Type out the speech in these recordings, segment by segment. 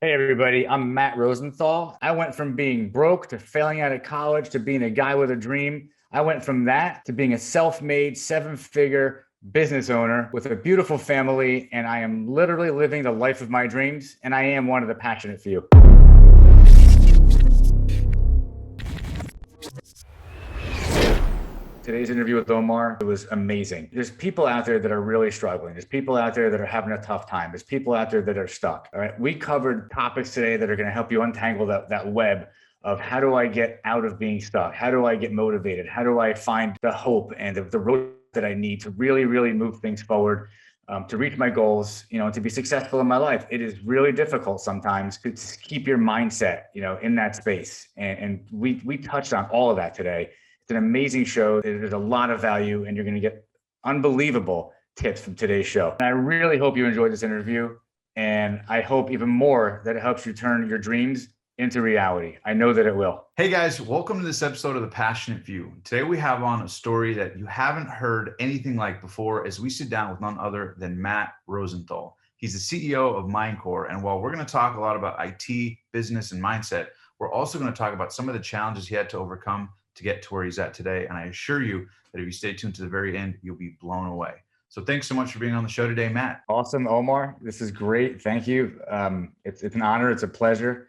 Hey everybody, I'm Matt Rosenthal. I went from being broke to failing out of college to being a guy with a dream. I went from that to being a self-made seven-figure business owner with a beautiful family, and I am literally living the life of my dreams, and I am one of the passionate few. Today's interview with Omar, it was amazing. There's people out there that are really struggling. There's people out there that are having a tough time. There's people out there that are stuck. All right. We covered topics today that are going to help you untangle that web of how do I get out of being stuck? How do I get motivated? How do I find the hope and the road that I need to really, really move things forward, to reach my goals, and to be successful in my life? It is really difficult sometimes to keep your mindset, in that space. And we touched on all of that today. It's an amazing show. There's a lot of value, and you're going to get unbelievable tips from today's show. And I really hope you enjoyed this interview. And I hope even more that it helps you turn your dreams into reality. I know that it will. Hey guys, welcome to this episode of The Passionate Few. Today we have on a story that you haven't heard anything like before as we sit down with none other than Matt Rosenthal. He's the CEO of Mindcore. And while we're going to talk a lot about IT, business, and mindset, we're also going to talk about some of the challenges he had to overcome to get to where he's at today. And I assure you that if you stay tuned to the very end, you'll be blown away. So thanks so much for being on the show today, Matt. Awesome, Omar. This is great. Thank you. It's an honor. It's a pleasure.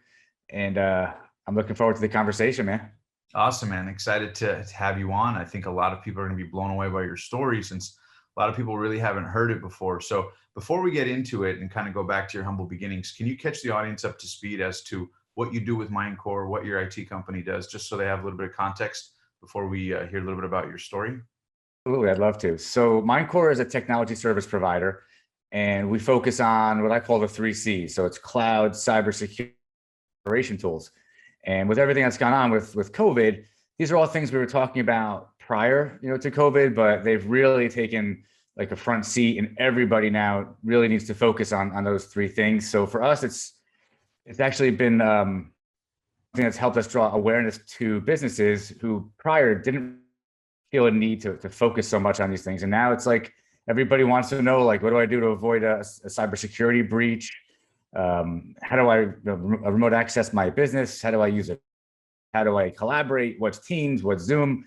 And I'm looking forward to the conversation, man. Awesome, man. Excited to have you on. I think a lot of people are going to be blown away by your story since a lot of people really haven't heard it before. So before we get into it and kind of go back to your humble beginnings, can you catch the audience up to speed as to what you do with Mindcore, what your IT company does, just so they have a little bit of context before we hear a little bit about your story? Absolutely, I'd love to. So Mindcore is a technology service provider, and we focus on what I call the three C's. So it's cloud, cybersecurity, operation tools. And with everything that's gone on with COVID, these are all things we were talking about prior, to COVID, but they've really taken like a front seat, and everybody now really needs to focus on those three things. So for us, it's actually been something that's helped us draw awareness to businesses who prior didn't feel a need to focus so much on these things. And now it's like everybody wants to know, like, what do I do to avoid a cybersecurity breach? How do I remote access my business? How do I use it? How do I collaborate? What's Teams? What's Zoom?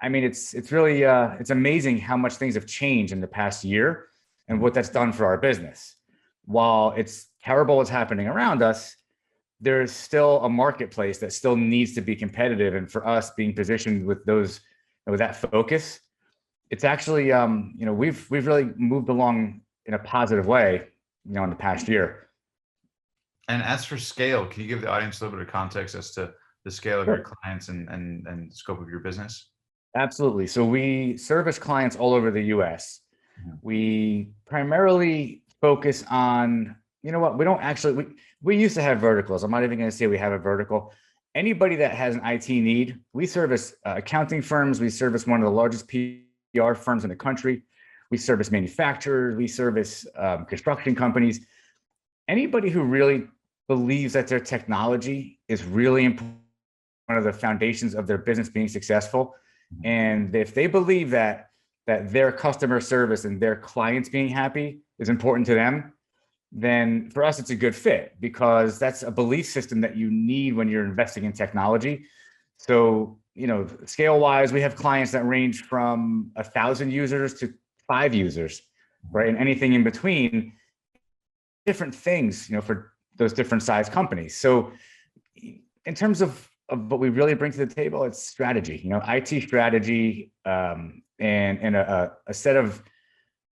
I mean, it's really it's amazing how much things have changed in the past year and what that's done for our business. While it's terrible what's happening around us, there's still a marketplace that still needs to be competitive. And for us being positioned with with that focus, it's actually we've really moved along in a positive way, in the past year. And as for scale, can you give the audience a little bit of context as to the scale of your Sure. clients and scope of your business? Absolutely. So we service clients all over the US. Mhm. We primarily focus on, we don't actually, we used to have verticals. I'm not even going to say we have a vertical. Anybody that has an IT need, we service accounting firms. We service one of the largest PR firms in the country. We service manufacturers. We service construction companies. Anybody who really believes that their technology is really important, one of the foundations of their business being successful. And if they believe that their customer service and their clients being happy is important to them, then for us, it's a good fit, because that's a belief system that you need when you're investing in technology. So, scale wise, we have clients that range from 1,000 users to 5 users, right? And anything in between, different things, for those different size companies. So in terms of what we really bring to the table, it's strategy, IT strategy, and a set of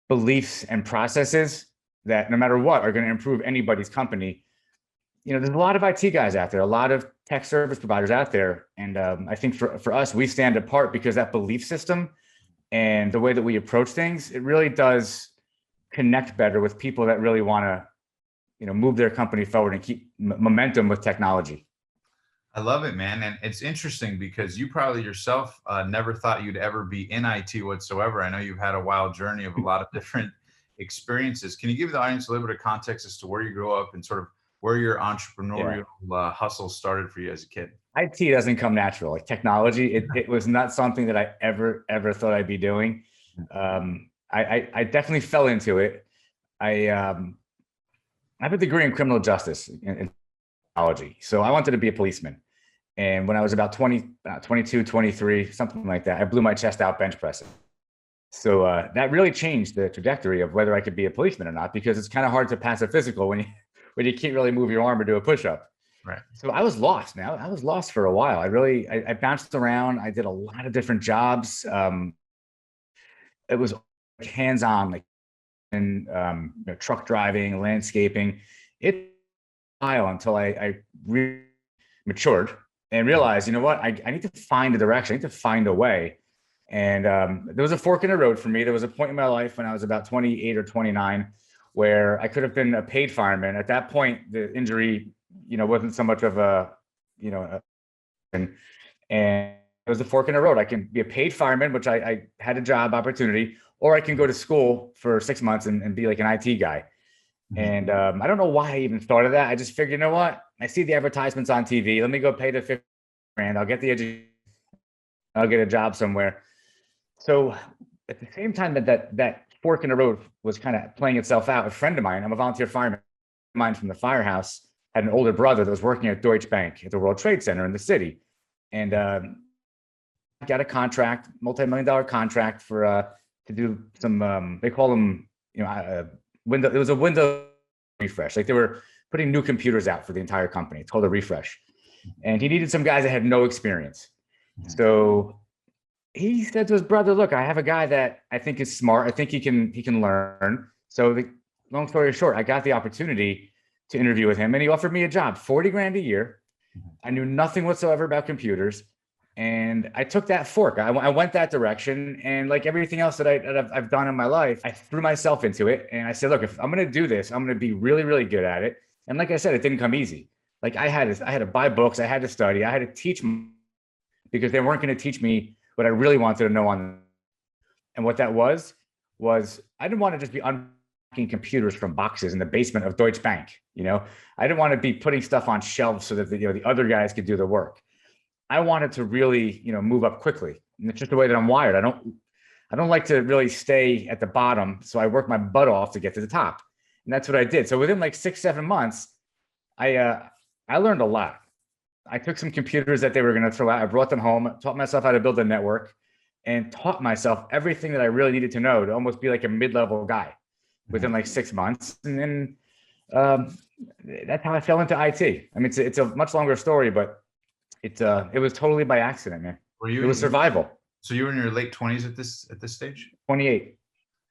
beliefs and processes that no matter what are going to improve anybody's company. There's a lot of IT guys out there, a lot of tech service providers out there. And I think for us, we stand apart because that belief system and the way that we approach things, it really does connect better with people that really want to, move their company forward and keep momentum with technology. I love it, man. And it's interesting because you probably yourself never thought you'd ever be in IT whatsoever. I know you've had a wild journey of a lot of different experiences. Can you give the audience a little bit of context as to where you grew up and sort of where your Yeah. entrepreneurial hustle started for you as a kid? IT doesn't come natural. Like technology, it was not something that I ever thought I'd be doing. I definitely fell into it. I I have a degree in criminal justice in psychology. So I wanted to be a policeman. And when I was about 20, 22, 23, something like that, I blew my chest out bench pressing. So that really changed the trajectory of whether I could be a policeman or not, because it's kind of hard to pass a physical when you when you can't really move your arm or do a push-up. Right. So I was lost. Now I was lost for a while. I bounced around. I did a lot of different jobs. It was like hands-on, like in truck driving, landscaping. It while until I really matured and realized, you know what, I need to find a direction. I need to find a way. And there was a fork in the road for me. There was a point in my life when I was about 28 or 29 where I could have been a paid fireman. At that point, the injury, wasn't so much of a, and it was a fork in the road. I can be a paid fireman, which I had a job opportunity, or I can go to school for 6 months and be like an IT guy. And I don't know why I even started that. I just figured, you know what? I see the advertisements on TV. Let me go pay the 50 grand. I'll get the education. I'll get a job somewhere. So at the same time that fork in the road was kind of playing itself out, a friend of mine, I'm a volunteer fireman, mine from the firehouse, had an older brother that was working at Deutsche Bank at the World Trade Center in the city. And got a contract, multi-million-dollar contract for to do some, they call them, window. It was a window refresh. Like they were putting new computers out for the entire company. It's called a refresh. And he needed some guys that had no experience. So he said to his brother, look, I have a guy that I think is smart. I think he can learn. So long story short, I got the opportunity to interview with him and he offered me a job, 40 grand a year. I knew nothing whatsoever about computers. And I took that fork. I went that direction. And like everything else that I've done in my life, I threw myself into it. And I said, look, if I'm going to do this, I'm going to be really, really good at it. And like I said, it didn't come easy. Like I had to buy books. I had to study. I had to teach because they weren't going to teach me what I really wanted to know on. And what that was I didn't want to just be unpacking computers from boxes in the basement of Deutsche Bank. I didn't want to be putting stuff on shelves so that the other guys could do the work. I wanted to really, move up quickly. And it's just the way that I'm wired. I don't like to really stay at the bottom. So I work my butt off to get to the top. And that's what I did. So within like 6-7 months, I learned a lot. I took some computers that they were going to throw out. I brought them home, taught myself how to build a network, and taught myself everything that I really needed to know to almost be like a mid-level guy within like 6 months. And then that's how I fell into IT. I mean, it's a much longer story, but it was totally by accident, man. It was survival. So you were in your late 20s at this stage? 28.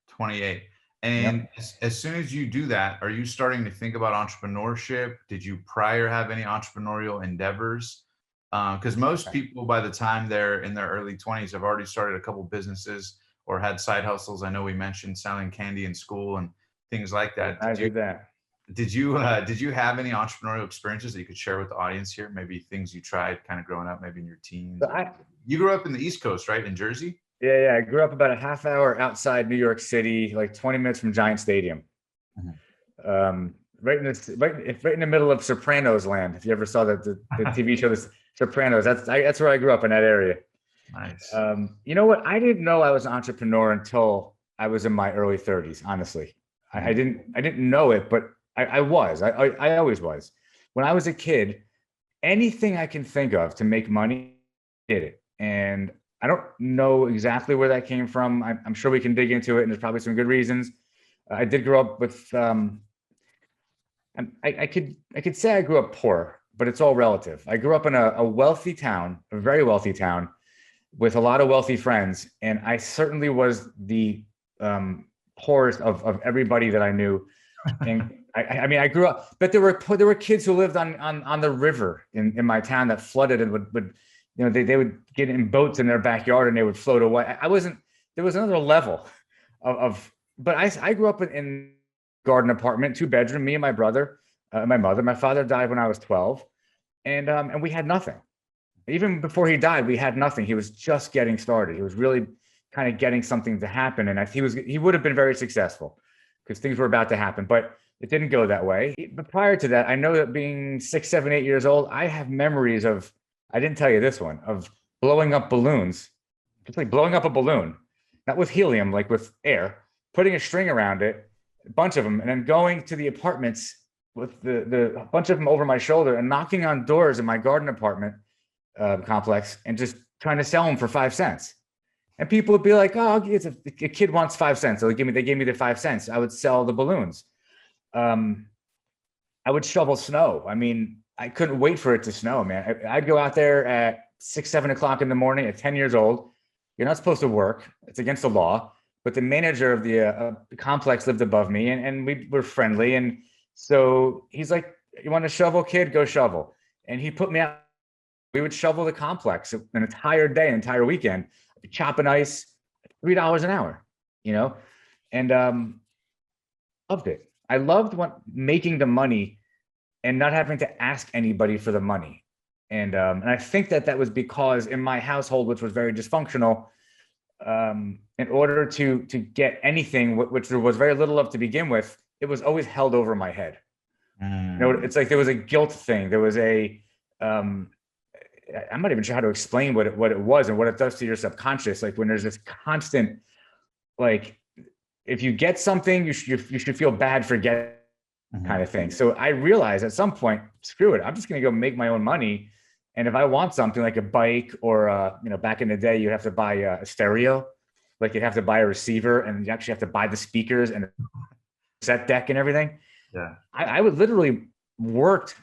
28. And yep. As soon as you do that, are you starting to think about entrepreneurship? Did you prior have any entrepreneurial endeavors? Because most people, by the time they're in their early 20s, have already started a couple businesses or had side hustles. I know we mentioned selling candy in school and things like that. I did that. Did you have any entrepreneurial experiences that you could share with the audience here? Maybe things you tried kind of growing up, maybe in your teens. You grew up in the East Coast, right? In Jersey? Yeah. I grew up about a half hour outside New York City, like 20 minutes from Giant Stadium. Mm-hmm. Right in the middle of Sopranos land. If you ever saw the TV show, The Sopranos, that's where I grew up, in that area. Nice. You know what? I didn't know I was an entrepreneur until I was in my early 30s. Honestly, I didn't know it, but I was. I always was. When I was a kid, anything I can think of to make money, did it. And I don't know exactly where that came from. I'm sure we can dig into it, and there's probably some good reasons. I did grow up with. I could say I grew up poor, but it's all relative. I grew up in a wealthy town, a very wealthy town, with a lot of wealthy friends, and I certainly was the poorest of everybody that I knew. And I mean, I grew up, but there were kids who lived on the river in my town that flooded and would they would get in boats in their backyard and they would float away. There was another level but I grew up in a garden apartment, 2-bedroom, me and my brother, my mother. My father died when I was 12, and we had nothing. Even before he died, we had nothing. He was just getting started. He was really kind of getting something to happen, and he would have been very successful because things were about to happen, but it didn't go that way. But prior to that, I know that being 6, 7, 8 years old, I have memories of, I didn't tell you this one, of blowing up balloons, just like blowing up a balloon, not with helium, like with air, putting a string around it, a bunch of them, and then going to the apartments with the a bunch of them over my shoulder and knocking on doors in my garden apartment complex and just trying to sell them for 5 cents. And people would be like, "Oh, a kid wants 5 cents." So they gave me the 5 cents. I would sell the balloons. Um, I would shovel snow. I mean, I couldn't wait for it to snow, man. I'd go out there at 6, 7 o'clock in the morning at 10 years old. You're not supposed to work. It's against the law. But the manager of the complex lived above me, and we were friendly. And so he's like, "You want to shovel, kid? Go shovel." And he put me out. We would shovel the complex an entire day, an entire weekend, chopping ice, $3 an hour, you know, and loved it. I loved making the money and not having to ask anybody for the money. And I think that was because in my household, which was very dysfunctional, in order to get anything, which there was very little of to begin with, it was always held over my head. You know, it's like there was a guilt thing. There was I'm not even sure how to explain what it was and what it does to your subconscious. Like when there's this constant, like, if you get something, you should feel bad for getting kind of thing. So I realized at some point, screw it, I'm just going to go make my own money. And if I want something like a bike or, you know, back in the day, you have to buy a stereo, like you'd have to buy a receiver and you actually have to buy the speakers and a set deck and everything. Yeah. I would literally worked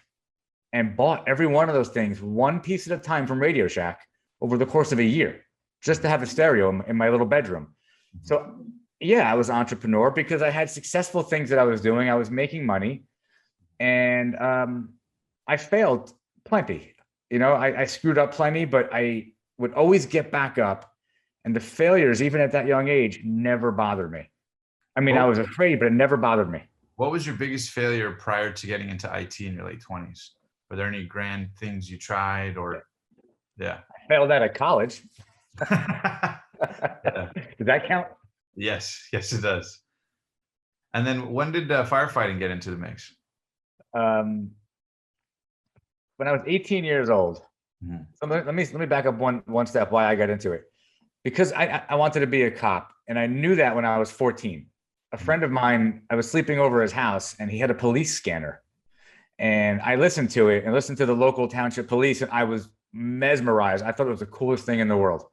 and bought every one of those things one piece at a time from Radio Shack over the course of a year, just to have a stereo in my little bedroom. So yeah, I was an entrepreneur because I had successful things that I was doing. I was making money, and I failed plenty. You know, I screwed up plenty, but I would always get back up. And the failures, even at that young age, never bothered me. I mean, I was afraid, but it never bothered me. What was your biggest failure prior to getting into IT in your late 20s? Were there any grand things you tried or? Yeah. I failed out of college. Yeah. Does that count? Yes, it does. And then when did firefighting get into the mix? When I was 18 years old. Mm-hmm. So let me back up one step why I got into it. Because I wanted to be a cop, and I knew that when I was 14. A friend of mine, I was sleeping over his house, and he had a police scanner. And I listened to it and listened to the local township police, and I was mesmerized. I thought it was the coolest thing in the world.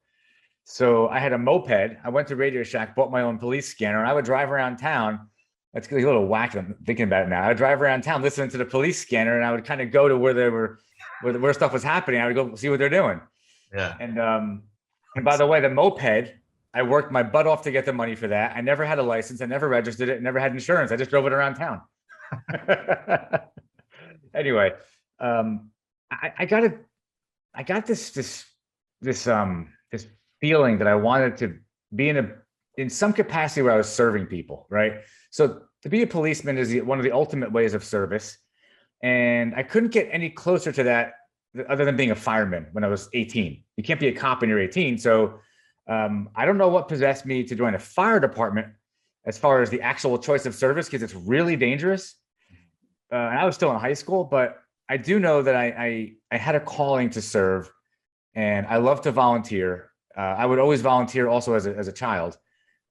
So I had a moped. I went to Radio Shack, bought my own police scanner, and I would drive around town. That's a little whack. I'm thinking about it now. I would drive around town listening to the police scanner, and I would kind of go to where stuff was happening. I would go see what they're doing. Yeah. And by the way, the moped, I worked my butt off to get the money for that. I never had a license. I never registered it. Never had insurance. I just drove it around town. Anyway, I got this feeling that I wanted to be in some capacity where I was serving people, right? So to be a policeman is one of the ultimate ways of service. And I couldn't get any closer to that other than being a fireman when I was 18. You can't be a cop when you're 18. So I don't know what possessed me to join a fire department as far as the actual choice of service, because it's really dangerous. And I was still in high school, but I do know that I had a calling to serve, and I love to volunteer. I would always volunteer also as a child,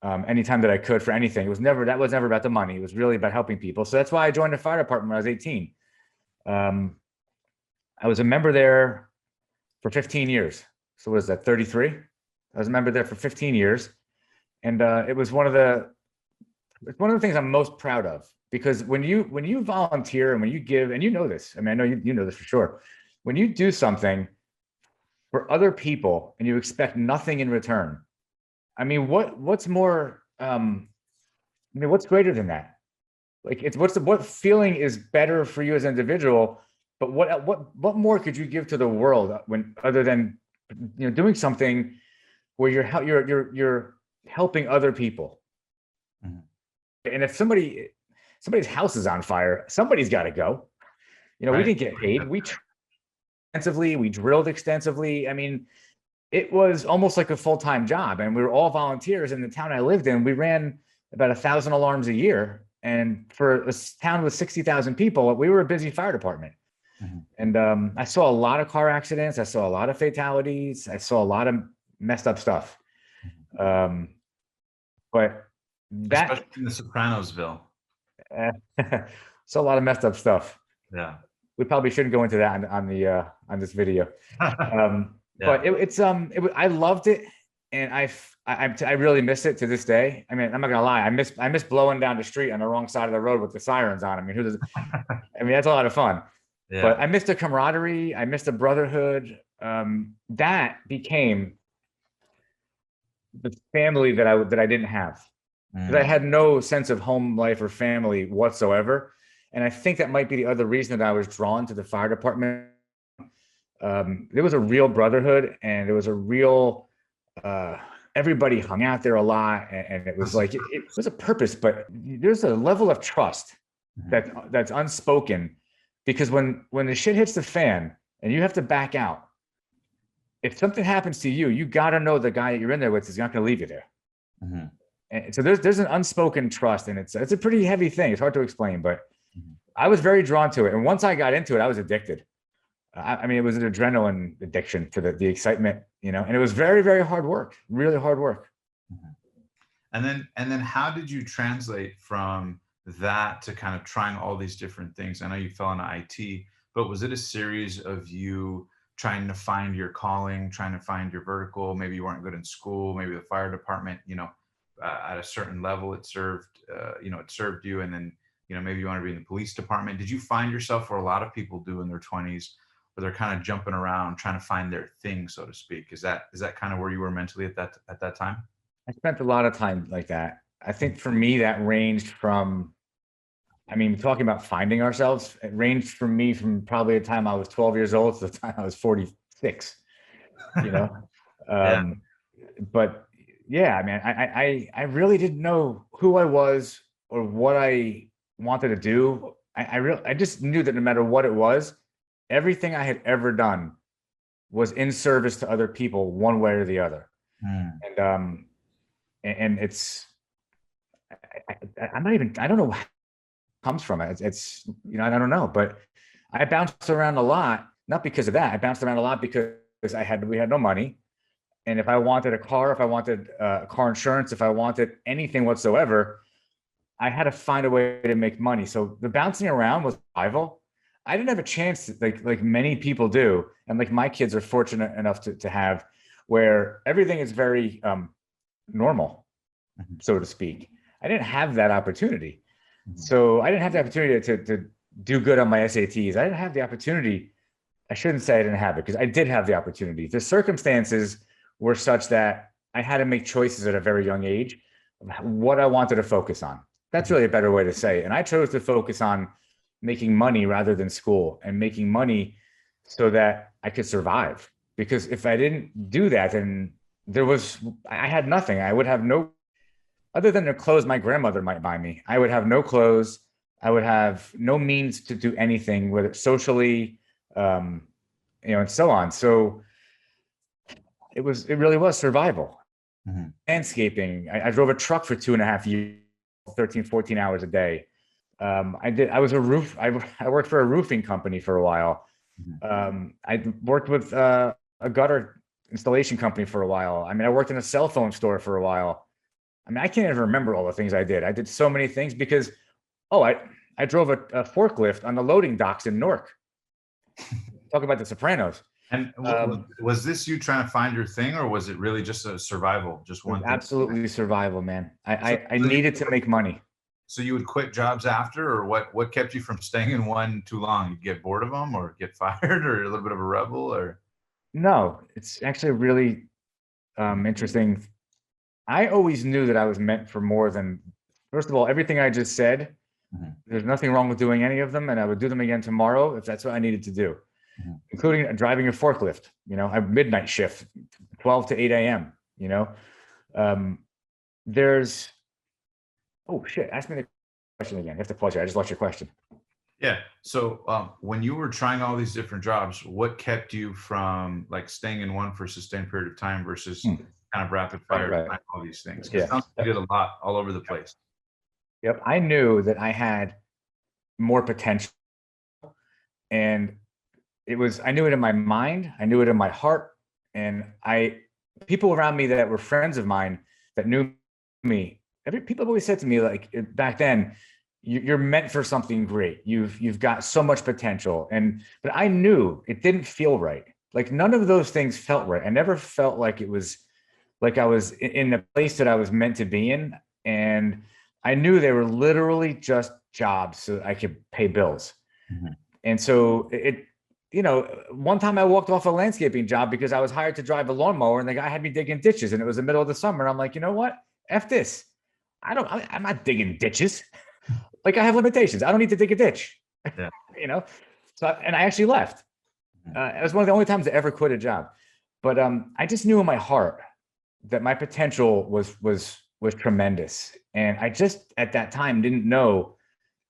anytime that I could for anything. That was never about the money. It was really about helping people. So that's why I joined the fire department when I was 18. I was a member there for 15 years. So what is that, 33? I was a member there for 15 years. And it was one of the things I'm most proud of, because when you volunteer and when you give, and you know this, I mean, I know you know this for sure. When you do something for other people and you expect nothing in return, I mean, what's more, what's greater than that? Like, what feeling is better for you as an individual, but what more could you give to the world other than, doing something where you're helping other people? Mm-hmm. And if somebody's house is on fire, somebody's got to go. Right. We didn't get paid. We drilled extensively. I mean, it was almost like a full-time job, and we were all volunteers in the town I lived in. We ran about 1,000 alarms a year, and for a town with 60,000 people, we were a busy fire department. Mm-hmm. And I saw a lot of car accidents. I saw a lot of fatalities. I saw a lot of messed up stuff. But especially in the Sopranosville. saw a lot of messed up stuff. Yeah. We probably shouldn't go into that on this video. But I loved it, and I really miss it to this day. I mean, I'm not gonna lie, I miss blowing down the street on the wrong side of the road with the sirens on. I mean, that's a lot of fun. Yeah. But I missed the camaraderie. I missed the brotherhood. That became the family that I didn't have. Because I had no sense of home life or family whatsoever. And I think that might be the other reason that I was drawn to the fire department. There was a real brotherhood, and there was a real, everybody hung out there a lot. And it was like, it was a purpose, but there's a level of trust that's unspoken, because when the shit hits the fan and you have to back out, if something happens to you, you got to know the guy that you're in there with is not going to leave you there. And so there's an unspoken trust, and it's a pretty heavy thing. It's hard to explain, but I was very drawn to it. And once I got into it, I was addicted. I mean, it was an adrenaline addiction to the excitement, and it was very, very hard work, really hard work. And then how did you translate from that to kind of trying all these different things? I know you fell into IT, but was it a series of you trying to find your calling, trying to find your vertical? Maybe you weren't good in school, maybe the fire department, at a certain level, it served you. And then, maybe you want to be in the police department. Did you find yourself, where a lot of people do in their 20s, where they're kind of jumping around, trying to find their thing, so to speak? Is that kind of where you were mentally at that time? I spent a lot of time like that. I think for me, that ranged from, talking about finding ourselves, it ranged for me from probably the time I was 12 years old to the time I was 46, Yeah. But yeah, I really didn't know who I was or what I wanted to do. I just knew that no matter what it was, everything I had ever done was in service to other people, one way or the other. And it's, I don't know where it comes from. It's I don't know, but I bounced around a lot, not because of that. I bounced around a lot because we had no money. And if I wanted a car, if I wanted car insurance, if I wanted anything whatsoever, I had to find a way to make money. So the bouncing around was survival. I didn't have a chance like many people do. And like my kids are fortunate enough to have, where everything is very normal, so to speak. I didn't have that opportunity. So I didn't have the opportunity to do good on my SATs. I didn't have the opportunity. I shouldn't say I didn't have it, because I did have the opportunity. The circumstances were such that I had to make choices at a very young age of what I wanted to focus on. That's really a better way to say it. And I chose to focus on making money rather than school, and making money so that I could survive. Because if I didn't do that, then I had nothing. I would have no, other than the clothes my grandmother might buy me. I would have no clothes. I would have no means to do anything, whether socially, and so on. So it really was survival. Landscaping. I drove a truck for 2.5 years, 13, 14 hours a day. I worked for a roofing company for a while. I worked with a gutter installation company for a while. I worked in a cell phone store for a while. I can't even remember all the things I did. I did so many things because, I drove a forklift on the loading docks in Newark. Talk about The Sopranos. And was this you trying to find your thing, or was it really just a survival? Just one thing? Absolutely survival, man. I needed to make money. So you would quit jobs after, or what kept you from staying in one too long? You get bored of them, or get fired, or a little bit of a rebel, or? No, it's actually really interesting. I always knew that I was meant for more than, first of all, everything I just said. There's nothing wrong with doing any of them, and I would do them again tomorrow if that's what I needed to do, including driving a forklift. I have midnight shift, 12 to 8 a.m. There's, oh shit, ask me the question again. You have to pause here. I just lost your question. Yeah. So when you were trying all these different jobs, what kept you from like staying in one for a sustained period of time versus kind of rapid fire, Right. all these things? Because you did a lot all over the place. Yep. I knew that I had more potential, and I knew it in my mind. I knew it in my heart. And people around me that were friends of mine that knew me, people have always said to me, like back then, you're meant for something great. You've got so much potential. But I knew it didn't feel right. Like none of those things felt right. I never felt like it was like I was in the place that I was meant to be in. And I knew they were literally just jobs so I could pay bills. Mhm. And so one time I walked off a landscaping job because I was hired to drive a lawnmower and the guy had me digging ditches and it was the middle of the summer. And I'm like, you know what? F this. I'm not digging ditches. Like I have limitations. I don't need to dig a ditch, Yeah. you know? And I actually left. It was one of the only times I ever quit a job. But I just knew in my heart that my potential was tremendous. And I just at that time didn't know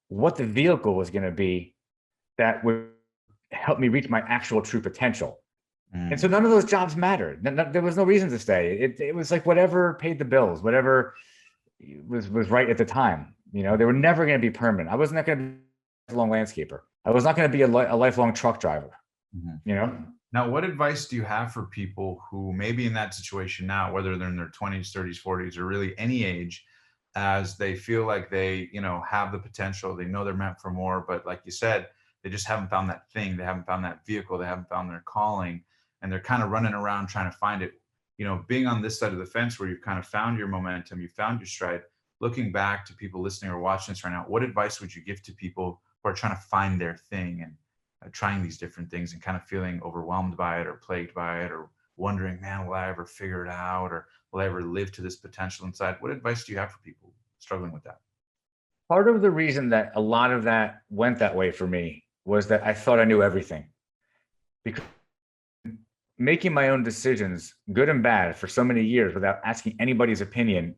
what the vehicle was going to be that would help me reach my actual true potential. And so none of those jobs mattered. There was no reason to stay. It was like whatever paid the bills, whatever was right at the time. They were never going to be permanent. I wasn't going to be a lifelong landscaper. I was not going to be a lifelong truck driver. Now, what advice do you have for people who may be in that situation now, whether they're in their 20s, 30s, 40s, or really any age, as they feel like they, have the potential, they know they're meant for more, but like you said, they just haven't found that thing, they haven't found that vehicle, they haven't found their calling, and they're kind of running around trying to find it. Being on this side of the fence where you've kind of found your momentum, you found your stride, looking back to people listening or watching this right now, what advice would you give to people who are trying to find their thing and trying these different things and kind of feeling overwhelmed by it or plagued by it or wondering, man, will I ever figure it out or will I ever live to this potential inside? What advice do you have for people struggling with that? Part of the reason that a lot of that went that way for me was that I thought I knew everything. Because making my own decisions, good and bad, for so many years without asking anybody's opinion,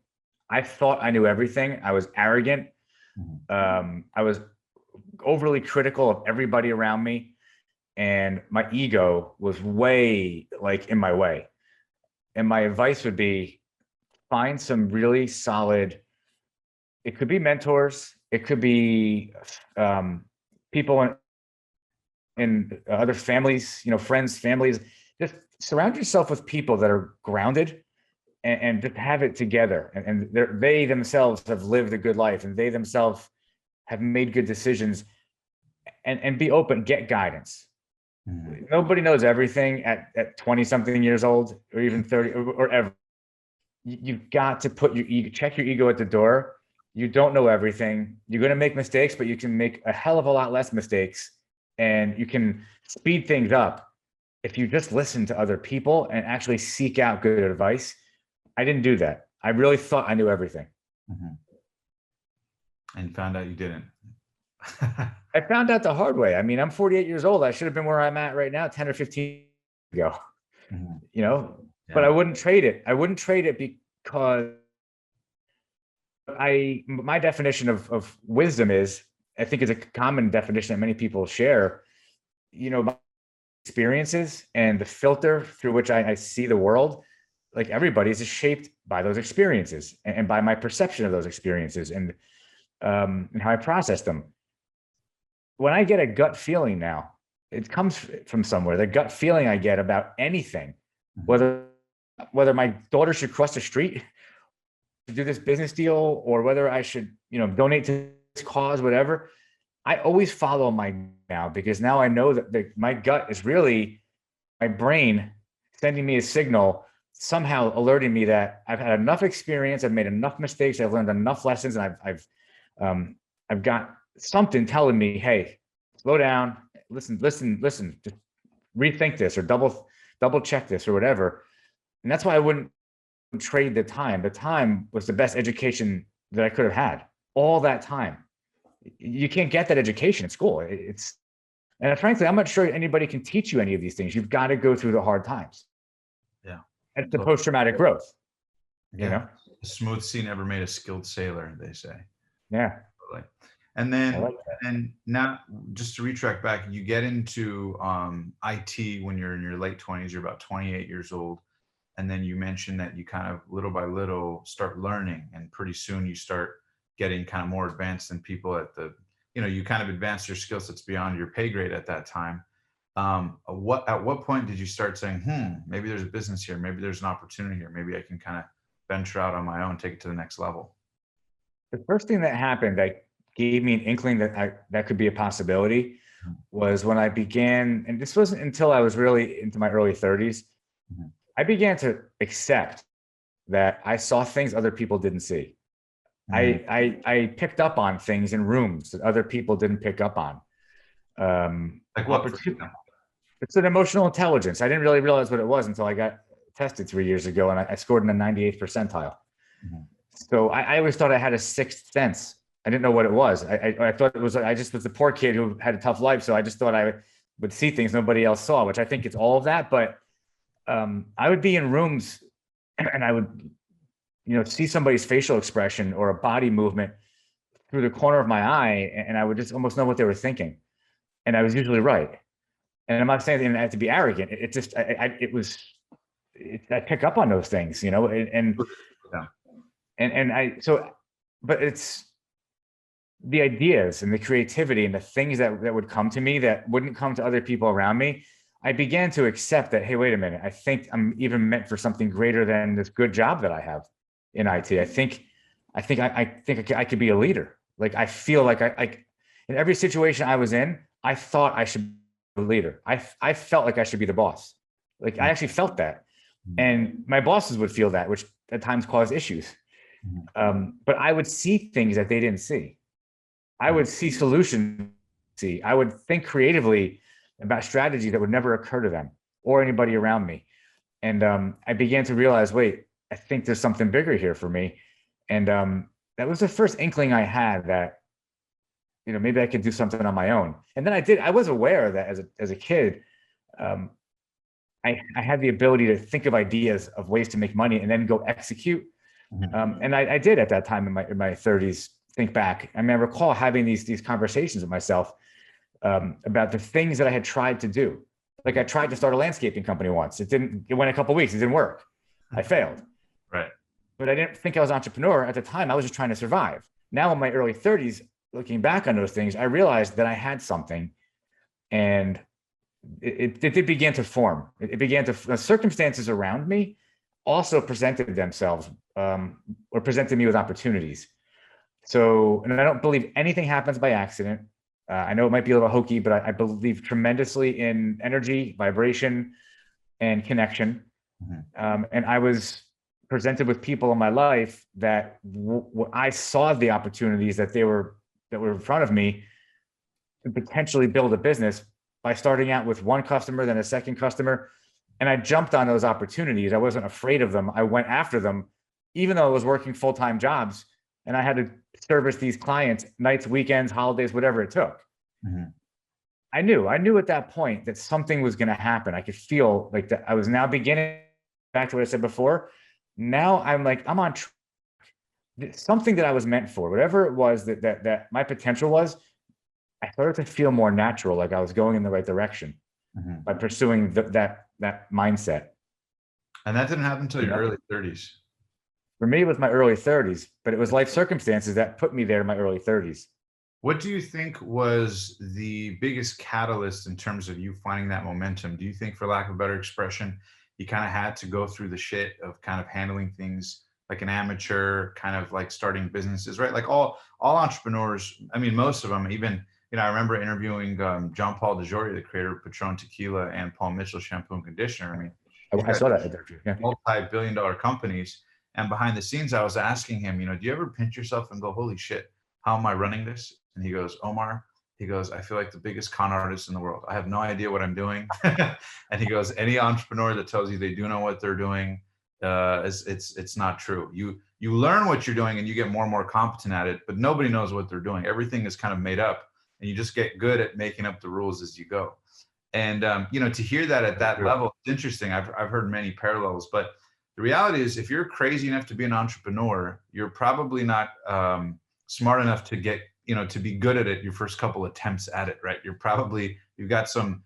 I thought I knew everything. I was arrogant. I was overly critical of everybody around me, and my ego was way in my way. And my advice would be find some really solid, it could be mentors, it could be people in other families, friends, families. Just surround yourself with people that are grounded and just have it together. And they themselves have lived a good life and they themselves have made good decisions. And be open, get guidance. Nobody knows everything at 20 something years old or even 30 or ever. You've got to put your ego, check your ego at the door. You don't know everything. You're going to make mistakes, but you can make a hell of a lot less mistakes and you can speed things up if you just listen to other people and actually seek out good advice. I didn't do that. I really thought I knew everything. And found out you didn't. I found out the hard way. I mean, I'm 48 years old. I should have been where I'm at right now 10 or 15 ago, but I wouldn't trade it. I wouldn't trade it because my definition of wisdom is, I think it's a common definition that many people share, my experiences and the filter through which I see the world. Like everybody's is shaped by those experiences and by my perception of those experiences and how I process them. When I get a gut feeling now, it comes from somewhere. The gut feeling I get about anything, whether my daughter should cross the street to do this business deal or whether I should, donate to this cause, whatever, I always follow my now because now I know that my gut is really my brain sending me a signal, somehow alerting me that I've had enough experience, I've made enough mistakes, I've learned enough lessons, and I've got something telling me, hey, slow down, listen, just rethink this or double check this or whatever. And that's why I wouldn't trade the time. The time was the best education that I could have had. All that time. You can't get that education at school. And frankly, I'm not sure anybody can teach you any of these things. You've got to go through the hard times. Yeah. It's the post-traumatic growth. A smooth sea never made a skilled sailor, they say. Yeah. And then, and now just to retrack back, you get into IT when you're in your late 20s, you're about 28 years old. And then you mentioned that you kind of little by little start learning and pretty soon you start getting kind of more advanced than people at the, you kind of advance your skill sets beyond your pay grade at that time. At what point did you start saying, maybe there's a business here, maybe there's an opportunity here, maybe I can kind of venture out on my own, take it to the next level? The first thing that happened, I gave me an inkling that that could be a possibility was when I began, and this wasn't until I was really into my early 30s, Mhm. I began to accept that I saw things other people didn't see. Mhm. I picked up on things in rooms that other people didn't pick up on. Like what, for example? It's an emotional intelligence. I didn't really realize what it was until I got tested 3 years ago, and I scored in the 98th percentile. Mhm. So I always thought I had a sixth sense. I didn't know what it was. I thought it was, I just was the poor kid who had a tough life. So I just thought I would see things nobody else saw, which I think it's all of that. But I would be in rooms and I would, see somebody's facial expression or a body movement through the corner of my eye, and I would just almost know what they were thinking. And I was usually right. And I'm not saying that I had to be arrogant. It just, I pick up on those things, Yeah. so, but it's the ideas and the creativity and the things that would come to me that wouldn't come to other people around me. I began to accept that, hey, wait a minute, I think I'm even meant for something greater than this good job that I have in IT. I could be a leader. Like I feel like in every situation I was in, I thought I should be a leader. I felt like I should be the boss. Like I actually felt that. Mhm. And my bosses would feel that, which at times caused issues. Mhm. But I would see things that they didn't see. I would see solutions. I would think creatively about strategies that would never occur to them or anybody around me. And I began to realize, wait, I think there's something bigger here for me. And that was the first inkling I had that, maybe I could do something on my own. And then I was aware that as a kid, um, I had the ability to think of ideas of ways to make money and then go execute. Mhm. And I did at that time in my 30s. Think back. I mean, I recall having these conversations with myself about the things that I had tried to do. Like I tried to start a landscaping company once. It didn't. It went a couple of weeks. It didn't work. I failed. Right. But I didn't think I was an entrepreneur at the time. I was just trying to survive. Now in my early 30s, looking back on those things, I realized that I had something, and it began to form. It began to the circumstances around me also presented themselves or presented me with opportunities. So, and I don't believe anything happens by accident. I know it might be a little hokey, but I believe tremendously in energy, vibration, and connection. Mhm. And I was presented with people in my life that I saw the opportunities that were in front of me to potentially build a business by starting out with one customer, then a second customer. And I jumped on those opportunities. I wasn't afraid of them. I went after them, even though I was working full-time jobs and I had to service these clients nights, weekends, holidays, whatever it took. Mhm. I knew at that point that something was going to happen. I could feel like that I was now beginning back to what I said before. Now I'm like, I'm on something that I was meant for, whatever it was that my potential was. I started to feel more natural, like I was going in the right direction Mhm. by pursuing that mindset. And that didn't happen until You your know, early 30s. for me, it was my early 30s, but it was life circumstances that put me there in my early 30s. What do you think was the biggest catalyst in terms of you finding that momentum? Do you think, for lack of a better expression, you kind of had to go through the shit of kind of handling things like an amateur, kind of like starting businesses, right? Like all entrepreneurs. I mean, most of them. Even I remember interviewing John Paul DeJoria, the creator of Patron Tequila, and Paul Mitchell Shampoo and Conditioner. I mean, these I guys saw that interview. Yeah. multi-billion-dollar companies. And behind the scenes, I was asking him, do you ever pinch yourself and go, holy shit, how am I running this? And he goes, Omar, he goes, I feel like the biggest con artist in the world. I have no idea what I'm doing. And he goes, any entrepreneur that tells you they do know what they're doing, it's not true. You learn what you're doing and you get more and more competent at it, but nobody knows what they're doing. Everything is kind of made up, and you just get good at making up the rules as you go. And to hear that at that level, it's interesting. I've heard many parallels, but the reality is, if you're crazy enough to be an entrepreneur, you're probably not smart enough to get, to be good at it your first couple attempts at it, right? You've got some,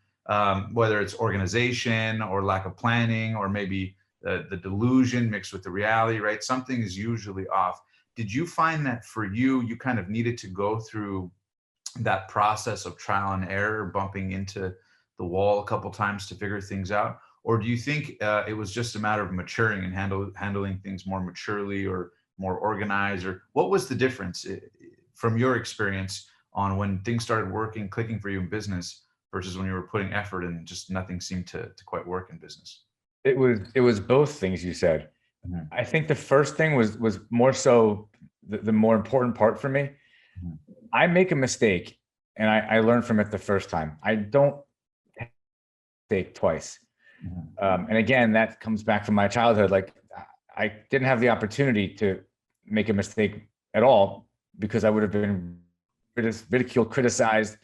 whether it's organization or lack of planning, or maybe the delusion mixed with the reality, right? Something is usually off. Did you find that for you kind of needed to go through that process of trial and error, bumping into the wall a couple times to figure things out? Or do you think it was just a matter of maturing and handling things more maturely or more organized? Or what was the difference from your experience on when things started working, clicking for you in business versus when you were putting effort and just nothing seemed to quite work in business? It was both things you said. Mhm. I think the first thing was more so the more important part for me. Mhm. I make a mistake and I learn from it the first time. I don't mistake twice. Mhm. And again, that comes back from my childhood. Like I didn't have the opportunity to make a mistake at all because I would have been ridiculed, criticized,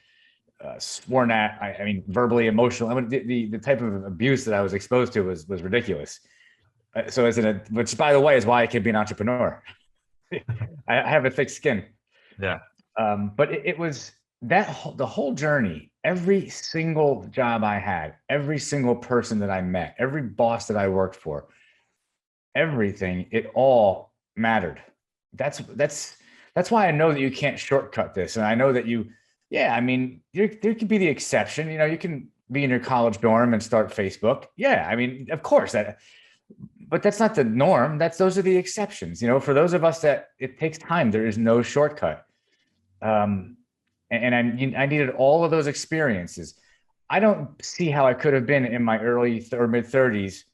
sworn at. I mean, verbally, emotional. I mean, the type of abuse that I was exposed to was ridiculous. So which by the way is why I can be an entrepreneur. I have a thick skin. Yeah. But it was the whole journey, every single job I had, every single person that I met, every boss that I worked for, everything, it all mattered. That's why I know that you can't shortcut this. And I know that yeah, I mean, there could be the exception. You can be in your college dorm and start Facebook. Yeah, I mean, of course but that's not the norm. Those are the exceptions. For those of us that it takes time, there is no shortcut. And I needed all of those experiences. I don't see how I could have been in my early or mid 30s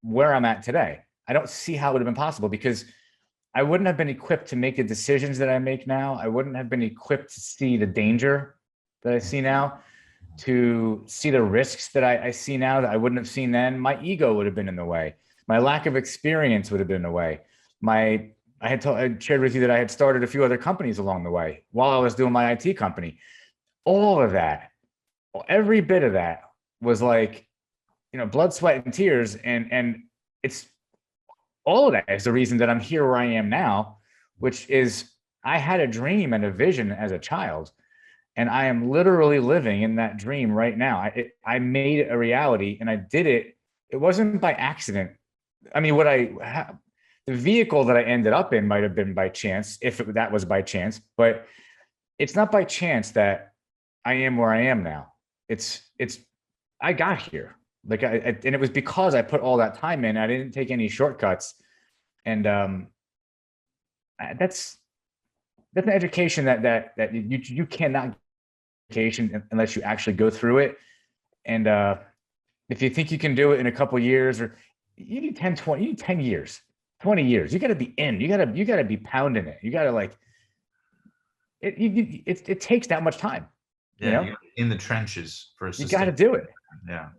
where I'm at today. I don't see how it would have been possible because I wouldn't have been equipped to make the decisions that I make now. I wouldn't have been equipped to see the danger that I see now, to see the risks that I see now that I wouldn't have seen then. My ego would have been in the way. My lack of experience would have been in the way. I shared with you that I had started a few other companies along the way while I was doing my IT company. All of that, every bit of that was like, blood, sweat, and tears. And it's all of that is the reason that I'm here where I am now, which is I had a dream and a vision as a child, and I am literally living in that dream right now. I made it a reality, and I did it. It wasn't by accident. I mean, the vehicle that I ended up in might have been by chance, if that was by chance, but it's not by chance that I am where I am now. I got here. And it was because I put all that time in. I didn't take any shortcuts. And that's an education that you cannot get education unless you actually go through it. And if you think you can do it in a couple of years, or you need 10, 20, you need 10 years, 20 years, you got to be in, you got to be pounding it. You got to it takes that much time. Yeah. You're in the trenches for a you got to do it. Yeah.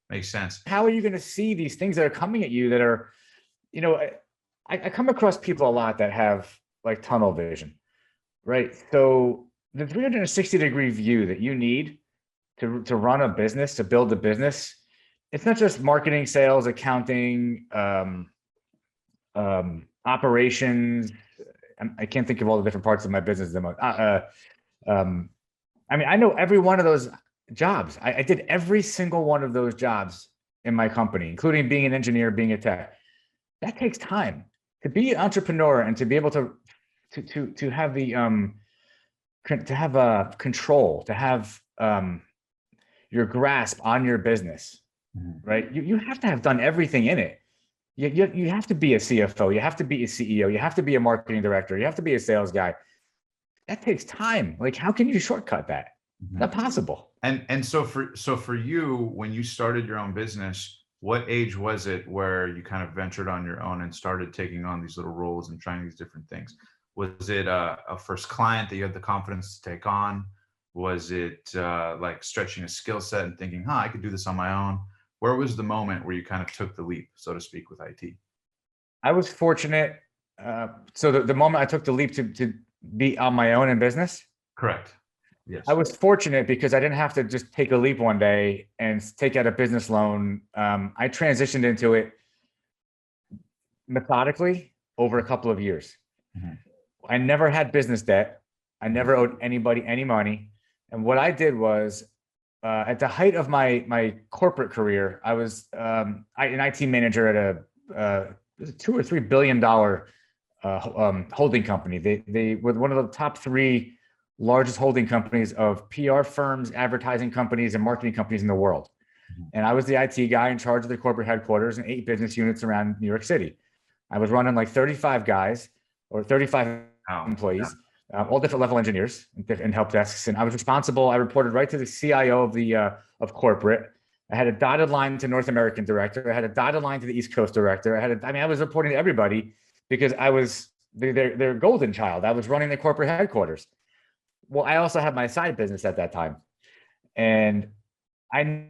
Makes sense. How are you going to see these things that are coming at you that are, I come across people a lot that have like tunnel vision, right? So the 360-degree view that you need to run a business, to build a business, it's not just marketing, sales, accounting, operations. I can't think of all the different parts of my business. I mean, I know every one of those jobs. I did every single one of those jobs in my company, including being an engineer, being a tech. That takes time to be an entrepreneur and to be able to have the to have control, to have your grasp on your business, right? You have to have done everything in it. You have to be a CFO, you have to be a CEO, you have to be a marketing director, you have to be a sales guy. That takes time. Like, how can you shortcut that? Not possible. And so for you, when you started your own business, what age was it where you kind of ventured on your own and started taking on these little roles and trying these different things? Was it a first client that you had the confidence to take on? Was it like stretching a skill set and thinking, I could do this on my own? Where was the moment where you kind of took the leap, so to speak, with IT? I was fortunate. So the moment I took the leap to be on my own in business. Correct. Yes. I was fortunate because I didn't have to just take a leap one day and take out a business loan. I transitioned into it methodically over a couple of years. I never had business debt. I never owed anybody any money. And what I did was, at the height of my corporate career, I was an IT manager at a $2 or $3 billion holding company. They were one of the top 3 largest holding companies of PR firms, advertising companies, and marketing companies in the world. And I was the IT guy in charge of the corporate headquarters and 8 business units around New York City. I was running like 35 guys or 35 employees. all different level engineers and help desks. And I was responsible. I reported right to the CIO of corporate. I had a dotted line to North American director. I had a dotted line to the East Coast director. I was reporting to everybody because I was their golden child. I was running the corporate headquarters. Well, I also had my side business at that time, and I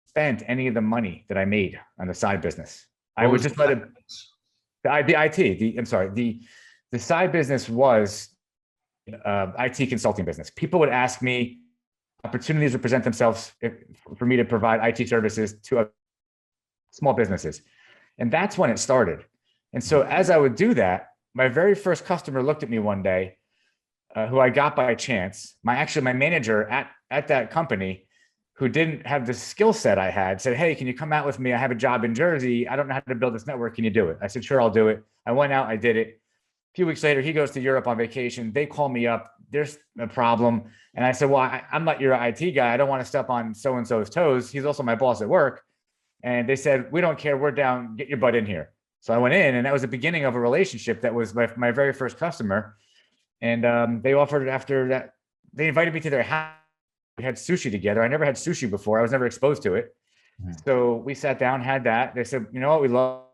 spent any of the money that I made on the side business. I would just let it. The side business was IT consulting business. People would ask me, opportunities would present themselves for me to provide IT services to small businesses. And that's when it started. And so as I would do that, my very first customer looked at me one day, who I got by chance. My manager at that company, who didn't have the skill set I had, said, "Hey, can you come out with me? I have a job in Jersey. I don't know how to build this network. Can you do it?" I said, "Sure, I'll do it." I went out, I did it. A few weeks later, he goes to Europe on vacation. They call me up. There's a problem. And I said, "Well, I'm not your IT guy. I don't want to step on so-and-so's toes. He's also my boss at work." And they said, "We don't care. We're down. Get your butt in here." So I went in, and that was the beginning of a relationship. That was my very first customer. And they offered, after that, they invited me to their house. We had sushi together. I never had sushi before. I was never exposed to it. So we sat down, had that. They said, "You know what? We love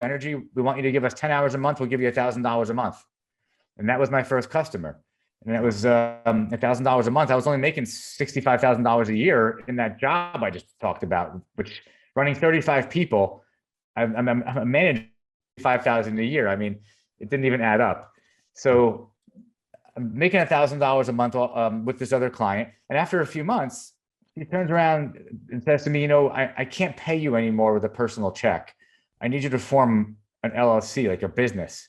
energy. We want you to give us 10 hours a month. We'll give you $1,000 a month." And that was my first customer. And that was $1,000 a month. I was only making $65,000 a year in that job I just talked about, which, running 35 people, I'm managing 5,000 a year. I mean, it didn't even add up. So I'm making $1,000 a month with this other client. And after a few months, he turns around and says to me, "I can't pay you anymore with a personal check. I need you to form an LLC, like a business."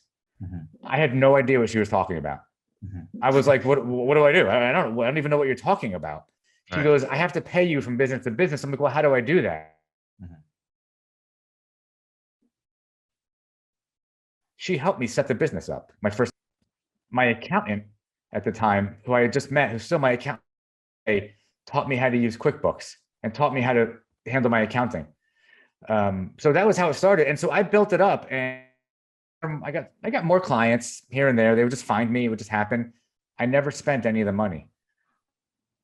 I had no idea what she was talking about. I was like, what do I do? I don't even know what you're talking about. She goes, "I have to pay you from business to business." I'm like, "Well, how do I do that?" She helped me set the business up. My accountant at the time, who I had just met, who's still my accountant, taught me how to use QuickBooks and taught me how to handle my accounting. So that was how it started. And so I built it up, and I got more clients here and there. They would just find me. It would just happen. I never spent any of the money.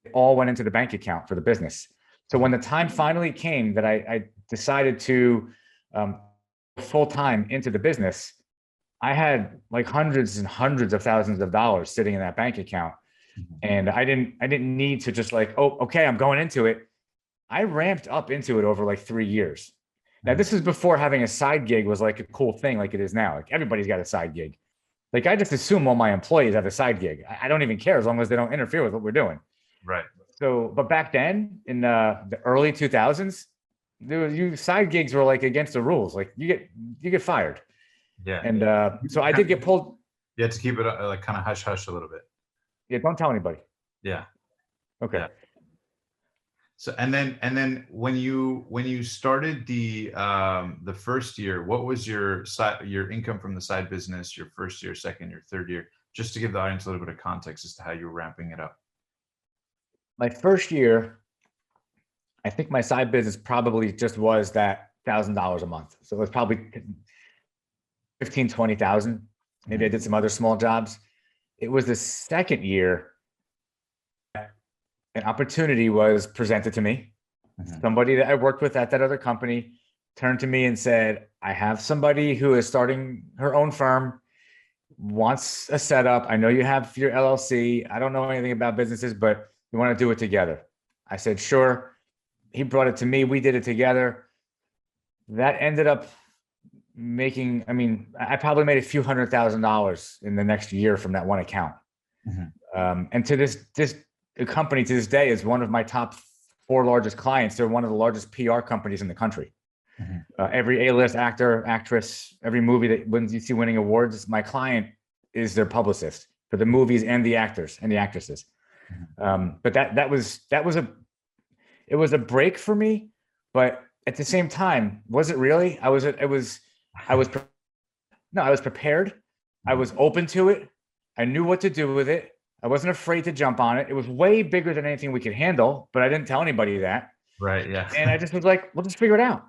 It all went into the bank account for the business. So when the time finally came that I decided to full time into the business, I had like hundreds and hundreds of thousands of dollars sitting in that bank account. And I didn't need to just like, "Oh, okay, I'm going into it." I ramped up into it over like 3 years. Now, this is before having a side gig was like a cool thing like it is now. Like, everybody's got a side gig. Like, I just assume all my employees have a side gig. I don't even care as long as they don't interfere with what we're doing. Right. So, but back then in the early 2000s, side gigs were like against the rules. Like, you get fired. Yeah. And so I did get pulled. You had to keep it like kind of hush hush a little bit. Yeah, don't tell anybody. Yeah. Okay. Yeah. So and then when you started the first year, what was your income from the side business, your first year, second year, third year, just to give the audience a little bit of context as to how you were ramping it up? My first year, I think my side business probably just was that $1,000 a month. So it was probably 15, 20,000. Maybe I did some other small jobs. It was the second year an opportunity was presented to me. Somebody that I worked with at that other company turned to me and said, "I have somebody who is starting her own firm, wants a setup. I know you have your LLC. I don't know anything about businesses, but we want to do it together." I said, "Sure." He brought it to me. We did it together. That ended up making, I probably made a few $100,000 in the next year from that one account. And to this company to this day is one of my top 4 largest clients. They're one of the largest PR companies in the country. Every A-list actor, actress, every movie that you see winning awards, my client is their publicist for the movies and the actors and the actresses. But that was a break for me, but at the same time, was it really? I was prepared. I was open to it. I knew what to do with it. I wasn't afraid to jump on it. It was way bigger than anything we could handle, but I didn't tell anybody that. Right. Yeah. And I just was like, we'll just figure it out.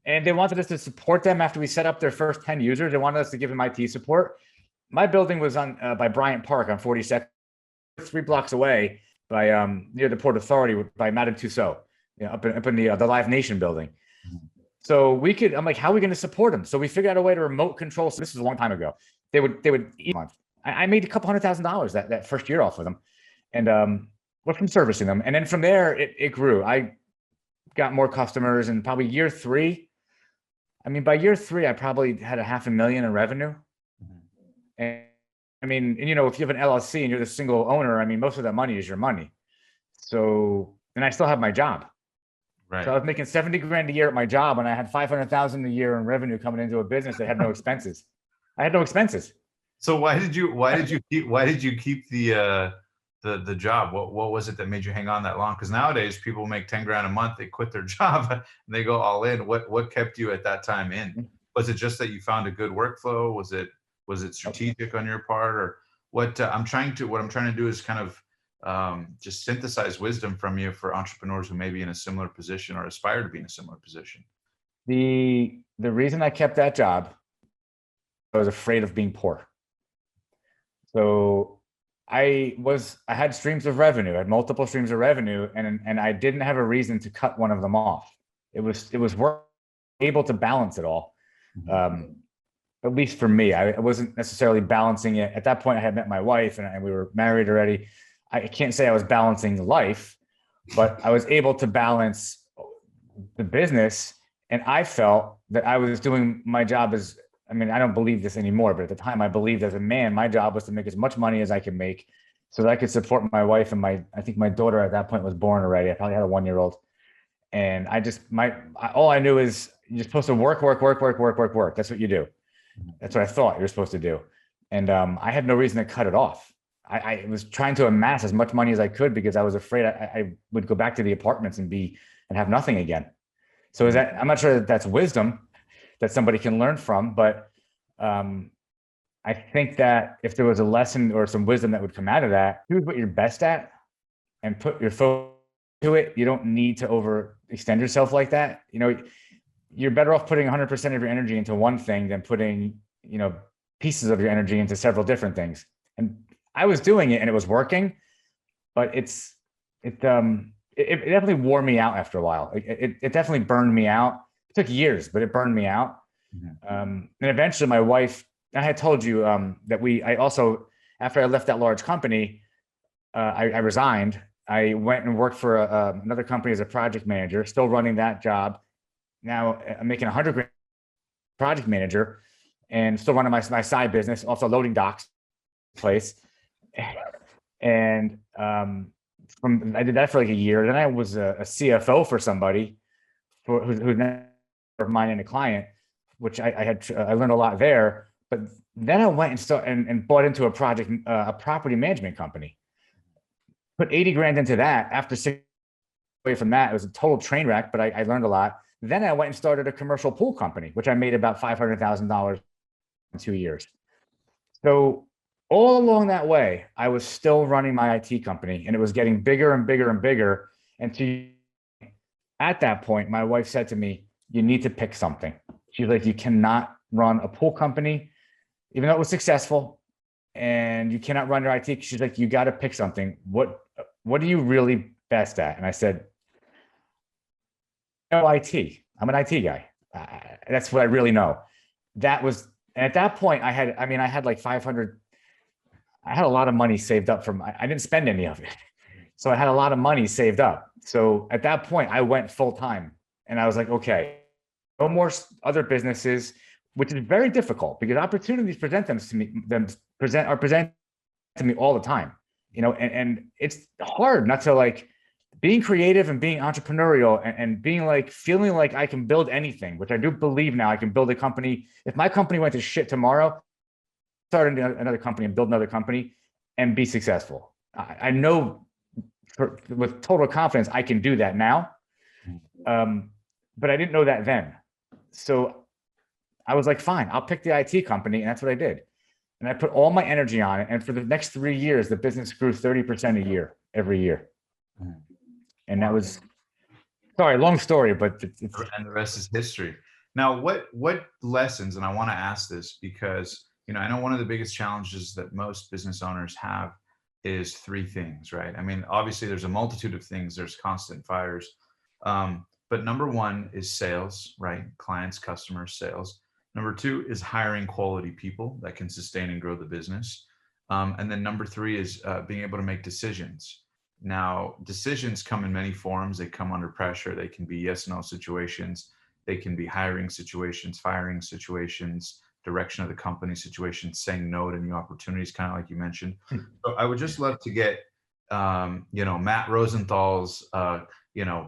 And they wanted us to support them after we set up their first 10 users. They wanted us to give them IT support. my building was on by Bryant Park on 42nd, 3 blocks away by near the Port Authority by Madame Tussauds, up in the Live Nation building. So I'm like, how are we going to support them? So we figured out a way to remote control. So this was a long time ago. They would eat a month. I made a couple $100,000 that first year off of them, and went from servicing them. And then from there, it grew. I got more customers, and probably year three. I mean, by year three, I probably had $500,000 in revenue. And I mean, and if you have an LLC and you're the single owner, I mean, most of that money is your money. So, and I still have my job. Right. So I was making 70 grand a year at my job, and I had 500,000 a year in revenue coming into a business that had no expenses. I had no expenses. So why did you keep the job? What was it that made you hang on that long? Because nowadays people make 10 grand a month, they quit their job and they go all in. What kept you at that time in? Was it just that you found a good workflow? Was it strategic on your part, or what? I'm trying to do is kind of just synthesize wisdom from you for entrepreneurs who may be in a similar position or aspire to be in a similar position. The reason I kept that job, I was afraid of being poor. So I had streams of revenue, I had multiple streams of revenue, and I didn't have a reason to cut one of them off. It was work, able to balance it all. At least for me, I wasn't necessarily balancing it. At that point, I had met my wife and we were married already. I can't say I was balancing life, but I was able to balance the business. And I felt that I was doing my job I don't believe this anymore, but at the time I believed as a man, my job was to make as much money as I could make so that I could support my wife. And I think my daughter at that point was born already. I probably had a 1-year-old. And all I knew is you're supposed to work. That's what you do. That's what I thought you were supposed to do. And I had no reason to cut it off. I was trying to amass as much money as I could because I was afraid I would go back to the apartments and have nothing again. So I'm not sure that that's wisdom that somebody can learn from, but I think that if there was a lesson or some wisdom that would come out of that, do what you're best at and put your focus to it. You don't need to overextend yourself like that. You're better off putting 100% of your energy into one thing than putting, pieces of your energy into several different things. And I was doing it and it was working, but it definitely wore me out after a while. It definitely burned me out. It took years, but it burned me out. And eventually my wife, I had told you that I also, after I left that large company, I resigned. I went and worked for another company as a project manager, still running that job. Now I'm making 100 grand project manager and still running my side business, also loading docks place. And I did that for like a year. Then I was a CFO for somebody who's never mine and a client, which I learned a lot there. But then I went and bought into a property management company. Put 80 grand into that. After 6 away from that, it was a total train wreck, but I learned a lot. Then I went and started a commercial pool company, which I made about $500,000 in 2 years. So all along that way, I was still running my IT company, and it was getting bigger and bigger and bigger. And at that point, my wife said to me, "You need to pick something." She's like, "You cannot run a pool company, even though it was successful, and you cannot run your IT." She's like, "You got to pick something. What are you really best at?" And I said, "No, IT. I'm an IT guy. That's what I really know." And at that point, I had like 500. I had a lot of money saved up I didn't spend any of it. So I had a lot of money saved up. So at that point, I went full time, and I was like, okay, no more other businesses, which is very difficult because opportunities are presented to me all the time, and it's hard not to like being creative and being entrepreneurial and being like, feeling like I can build anything, which I do believe now I can build a company. If my company went to shit tomorrow, start another company and build another company and be successful. I know with total confidence I can do that now, but I didn't know that then. So I was like, fine, I'll pick the IT company, and that's what I did. And I put all my energy on it, and for the next 3 years, the business grew 30% a year, every year. And that was, sorry, long story, but and the rest is history. Now, what lessons, and I want to ask this because I know one of the biggest challenges that most business owners have is three things, right? I mean, obviously there's a multitude of things, there's constant fires. But number one is sales, right? Clients, customers, sales. Number two is hiring quality people that can sustain and grow the business. And then number three is being able to make decisions. Now, decisions come in many forms. They come under pressure. They can be yes, no situations. They can be hiring situations, firing situations, direction of the company situations, saying no to new opportunities, kind of like you mentioned. So I would just love to get, Matt Rosenthal's,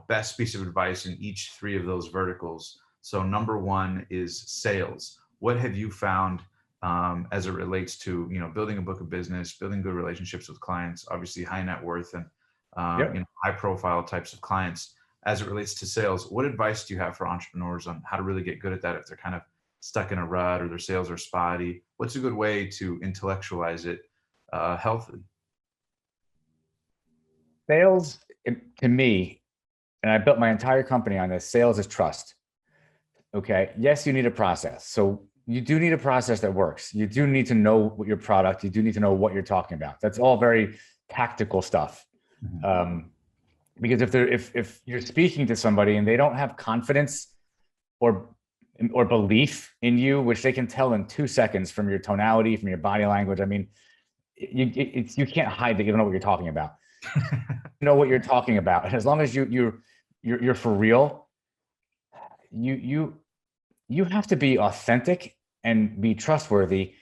best piece of advice in each three of those verticals. So number one is sales. What have you found as it relates to, building a book of business, building good relationships with clients, obviously high net worth and high profile types of clients as it relates to sales? What advice do you have for entrepreneurs on how to really get good at that if they're kind of stuck in a rut or their sales are spotty? What's a good way to intellectualize it healthily? Sales, to me, and I built my entire company on this, sales is trust. Okay. Yes, you need a process. So you do need a process that works. You do need to know what your product, you do need to know what you're talking about. That's all very tactical stuff. Because if you're speaking to somebody and they don't have confidence or belief in you, which they can tell in 2 seconds from your tonality, from your body language. I mean, you can't hide that you don't know what you're talking about. You know what you're talking about. And as long as you're for real, you have to be authentic and be trustworthy,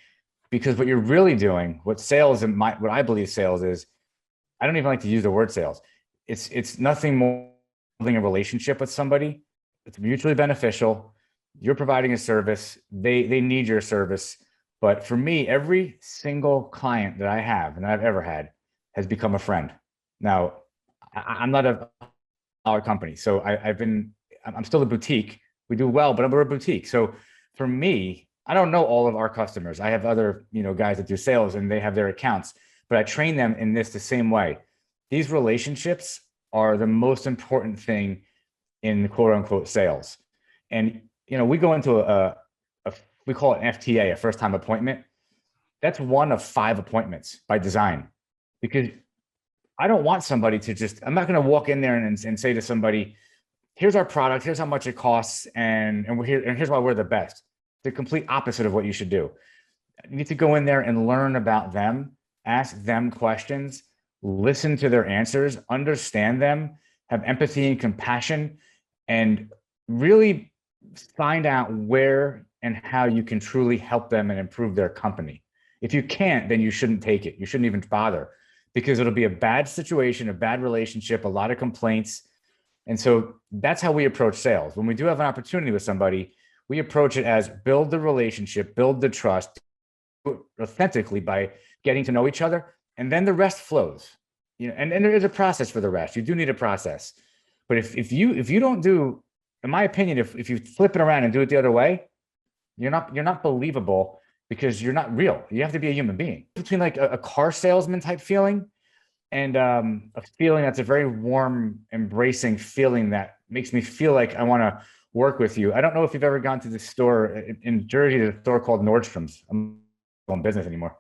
because what you're really doing, what I believe sales is, I don't even like to use the word sales. It's nothing more than building a relationship with somebody. It's mutually beneficial. You're providing a service. They need your service. But for me, every single client that I have and I've ever had has become a friend. Now, I'm not our company, so I'm still a boutique. We do well, but we're a boutique. So for me, I don't know all of our customers. I have other guys that do sales and they have their accounts, but I train them in this the same way. These relationships are the most important thing in quote unquote sales. And we go into we call it an FTA, a first time appointment. That's one of 5 appointments by design, because I don't want somebody to I'm not going to walk in there and say to somebody, here's our product, here's how much it costs, and we're here, and here's why we're the best. The complete opposite of what you should do. You need to go in there and learn about them, ask them questions, listen to their answers, understand them, have empathy and compassion, and really find out where and how you can truly help them and improve their company. If you can't, then you shouldn't take it. You shouldn't even bother, because it'll be a bad situation, a bad relationship, a lot of complaints. And so that's how we approach sales. When we do have an opportunity with somebody, we approach it as build the relationship, build the trust authentically by getting to know each other. And then the rest flows, and there is a process for the rest. You do need a process. But if you don't do, in my opinion, if you flip it around and do it the other way, you're not believable, because you're not real. You have to be a human being. Between like a car salesman type feeling and a feeling that's a very warm, embracing feeling that makes me feel like I want to work with you. I don't know if you've ever gone to this store in Jersey, there's a store called Nordstrom's. I'm not in business anymore.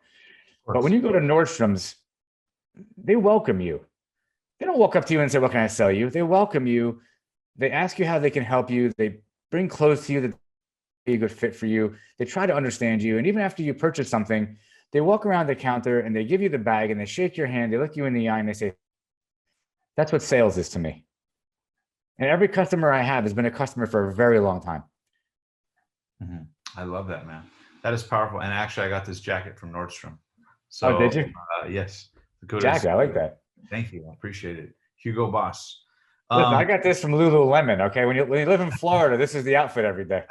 But when you go to Nordstrom's, they welcome you. They don't walk up to you and say, what can I sell you? They welcome you. They ask you how they can help you. They bring clothes to you that be a good fit for you. They try to understand you. And even after you purchase something, they walk around the counter and they give you the bag and they shake your hand. They look you in the eye and they say, that's what sales is to me. And every customer I have has been a customer for a very long time. I love that, man. That is powerful. And actually, I got this jacket from Nordstrom. So, did you? Yes. Jacket, I like that. Thank you. I appreciate it. Hugo Boss. Listen, I got this from Lululemon. Okay, when you live in Florida, this is the outfit every day.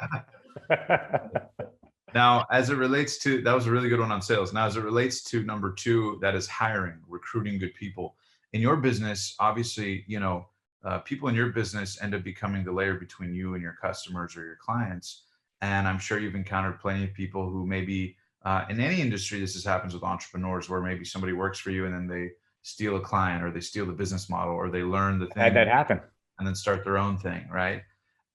Now, as it relates to, that was a really good one on sales. Now, as it relates to number 2, that is hiring, recruiting good people. In your business, obviously, people in your business end up becoming the layer between you and your customers or your clients. And I'm sure you've encountered plenty of people who maybe in any industry, this happens with entrepreneurs, where maybe somebody works for you and then they steal a client or they steal the business model or they learn the thing. Had that happen. And then start their own thing, right?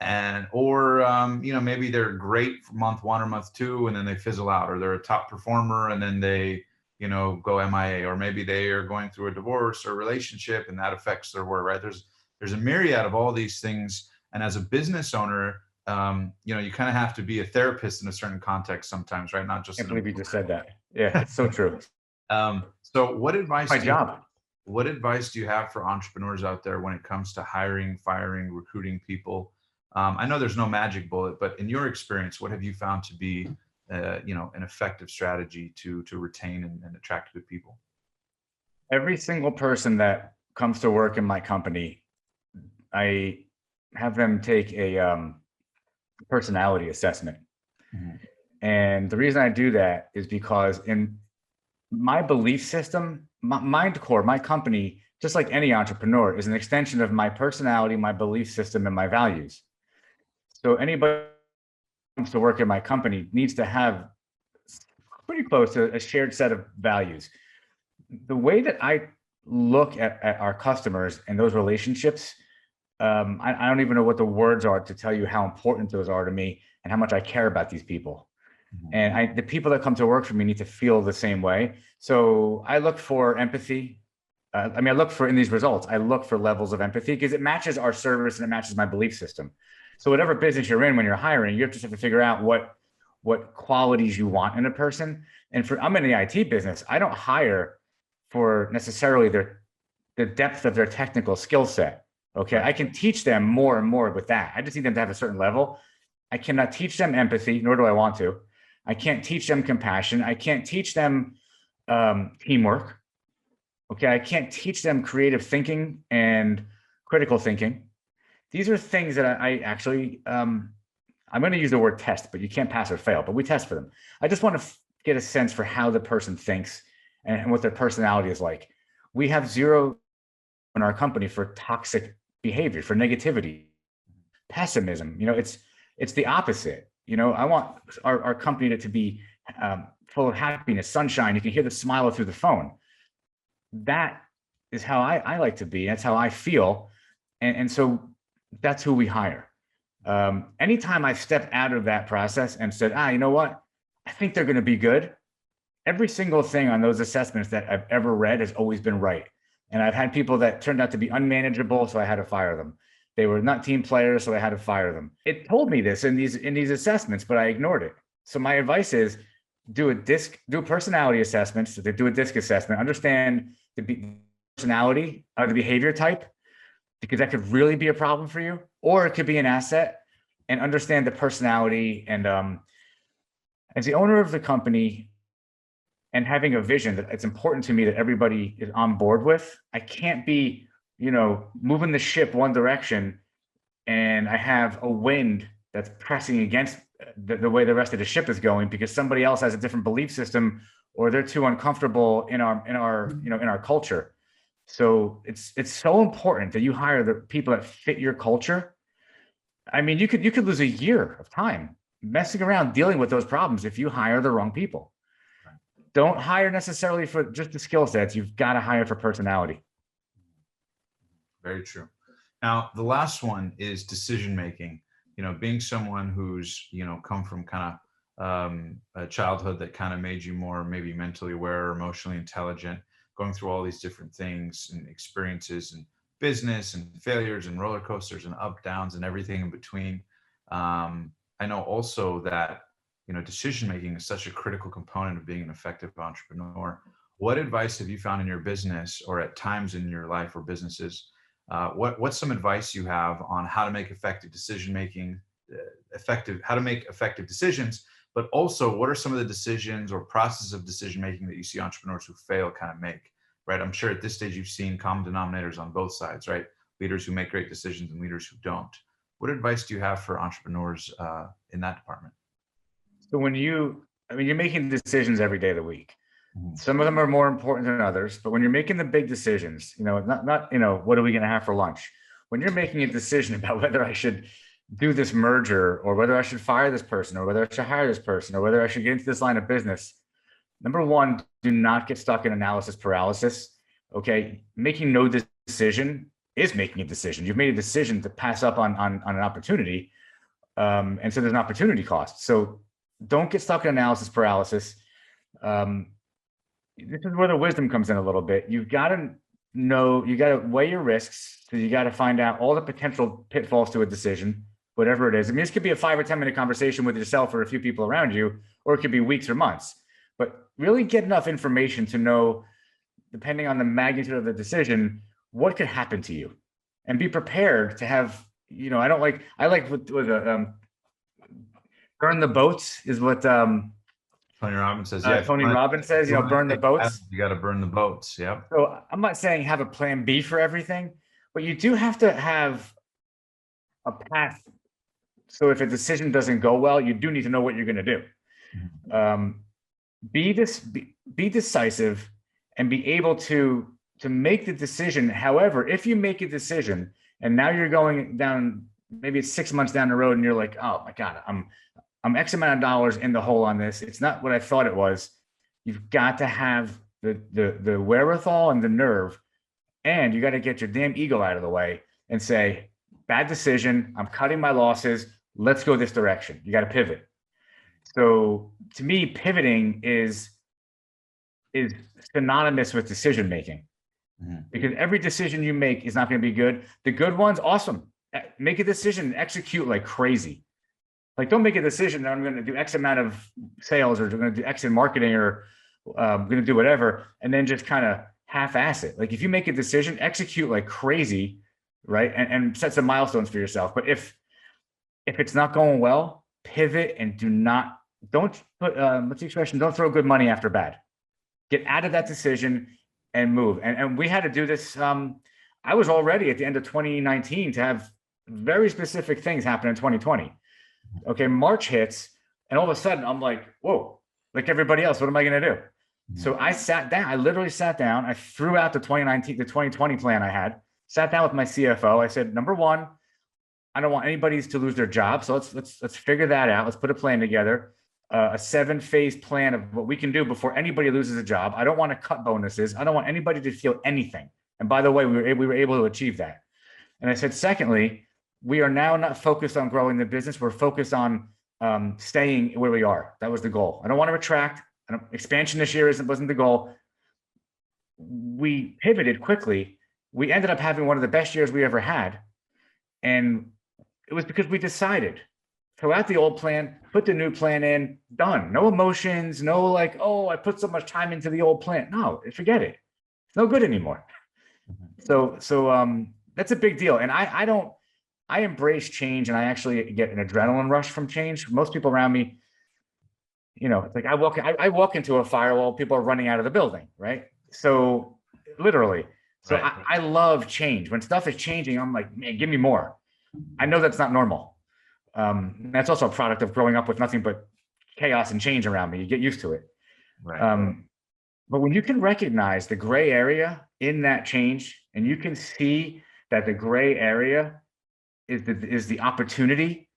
and or maybe they're great for month one or month two and then they fizzle out, or they're a top performer and then they go MIA, or maybe they are going through a divorce or relationship and that affects their work, right? There's a myriad of all these things, and as a business owner, you kind of have to be a therapist in a certain context sometimes, right? Not just I can't believe you just said that. Yeah, it's so true. So what advice What advice do you have for entrepreneurs out there when it comes to hiring, firing, recruiting people? I know there's no magic bullet, but in your experience, what have you found to be an effective strategy to retain and attract good people? Every single person that comes to work in my company, I have them take a personality assessment. Mm-hmm. And the reason I do that is because in my belief system, MindCore, my company, just like any entrepreneur, is an extension of my personality, my belief system, and my values. So anybody who comes to work in my company needs to have pretty close to a shared set of values. The way that I look at our customers and those relationships, I don't even know what the words are to tell you how important those are to me and how much I care about these people. Mm-hmm. And the people that come to work for me need to feel the same way. So I look for empathy. I look for, in these results, I look for levels of empathy because it matches our service and it matches my belief system. So whatever business you're in, when you're hiring, you just have to figure out what qualities you want in a person. And I'm in the IT business. I don't hire for necessarily the depth of their technical skill set. Okay. Right. I can teach them more and more with that. I just need them to have a certain level. I cannot teach them empathy, nor do I want to. I can't teach them compassion. I can't teach them teamwork. Okay. I can't teach them creative thinking and critical thinking. These are things that I actually, I'm going to use the word test, but you can't pass or fail, but we test for them. I just want to get a sense for how the person thinks and what their personality is like. We have zero in our company for toxic behavior, for negativity, pessimism. It's the opposite. I want our company to be full of happiness, sunshine. You can hear the smile through the phone. That is how I like to be. That's how I feel. And so that's who we hire. Anytime I step out of that process and said, you know what? I think they're going to be good. Every single thing on those assessments that I've ever read has always been right. And I've had people that turned out to be unmanageable, so I had to fire them. They were not team players, so I had to fire them. It told me this in these assessments, but I ignored it. So my advice is do a personality assessment, so do a DISC assessment, understand the personality or the behavior type, because that could really be a problem for you, or it could be an asset, and understand the personality. And as the owner of the company and having a vision that it's important to me that everybody is on board with, I can't be, moving the ship one direction and I have a wind that's pressing against the way the rest of the ship is going because somebody else has a different belief system or they're too uncomfortable in our culture. So it's so important that you hire the people that fit your culture. I mean, you could lose a year of time messing around dealing with those problems if you hire the wrong people. Don't hire necessarily for just the skill sets. You've got to hire for personality. Very true. Now, the last one is decision making. Being someone who's come from kind of a childhood that kind of made you more maybe mentally aware, emotionally intelligent, going through all these different things and experiences and business and failures and roller coasters and up downs and everything in between. I know also that decision making is such a critical component of being an effective entrepreneur. What advice have you found in your business or at times in your life or businesses? What's some advice you have on how to make effective decision making, how to make effective decisions, but also what are some of the decisions or process of decision making that you see entrepreneurs who fail kind of make, right? I'm sure at this stage you've seen common denominators on both sides, right? Leaders who make great decisions and leaders who don't. What advice do you have for entrepreneurs in that department? So you're making decisions every day of the week. Some of them are more important than others, but when you're making the big decisions, not what are we going to have for lunch? When you're making a decision about whether I should do this merger or whether I should fire this person or whether I should hire this person or whether I should get into this line of business, number one, do not get stuck in analysis paralysis. Okay. Making no decision is making a decision. You've made a decision to pass up on an opportunity. And so there's an opportunity cost. So don't get stuck in analysis paralysis. This is where the wisdom comes in a little bit. You've got to know, you got to weigh your risks. So you got to find out all the potential pitfalls to a decision, whatever it is. I mean, this could be a 5 or 10 minute conversation with yourself or a few people around you, or it could be weeks or months. But really get enough information to know, depending on the magnitude of the decision, what could happen to you, and be prepared to have, I like what burn the boats is what Tony Robbins says. Yeah, Tony Robbins says, burn the boats. You got to burn the boats. Yeah. So I'm not saying have a plan B for everything, but you do have to have a path. So if a decision doesn't go well, you do need to know what you're going to do. Be decisive and be able to make the decision. However, if you make a decision and now you're going down, maybe it's 6 months down the road and you're like, oh my God, I'm X amount of dollars in the hole on this. It's not what I thought it was. You've got to have the wherewithal and the nerve, and you got to get your damn ego out of the way and say, bad decision. I'm cutting my losses. Let's go this direction. You got to pivot. So to me, pivoting is synonymous with decision making, because every decision you make is not going to be good. The good ones, awesome. Make a decision and execute like crazy. Like, don't make a decision that I'm going to do X amount of sales, or I'm going to do X in marketing, or I'm going to do whatever, and then just kind of half-ass it. Like, if you make a decision, execute like crazy, right? And set some milestones for yourself. But if it's not going well, pivot, and don't put, what's the expression? Don't throw good money after bad. Get out of that decision and move. And we had to do this. I was all ready at the end of 2019 to have very specific things happen in 2020. Okay, March hits, and all of a sudden I'm like, whoa, like everybody else, what am I going to do? So I sat down. I literally sat down. I threw out the 2020 plan I had, sat down with my CFO. I said, number one, I don't want anybody to lose their job. So let's figure that out. Let's put a plan together, a 7-phase plan of what we can do before anybody loses a job. I don't want to cut bonuses. I don't want anybody to feel anything. And by the way, we were able to achieve that. And I said, secondly, we are now not focused on growing the business. We're focused on staying where we are. That was the goal. I don't want to retract. Expansion this year wasn't the goal. We pivoted quickly. We ended up having one of the best years we ever had. And it was because we decided, throw out the old plan, put the new plan in, done. No emotions, no like, oh, I put so much time into the old plan. No, forget it. It's no good anymore. So that's a big deal. And I embrace change, and I actually get an adrenaline rush from change. Most people around me, it's like I walk into a firewall, people are running out of the building, right? So literally, right. I love change. When stuff is changing, I'm like, man, give me more. I know that's not normal. That's also a product of growing up with nothing but chaos and change around me. You get used to it. Right. But when you can recognize the gray area in that change, and you can see that the gray area is the opportunity,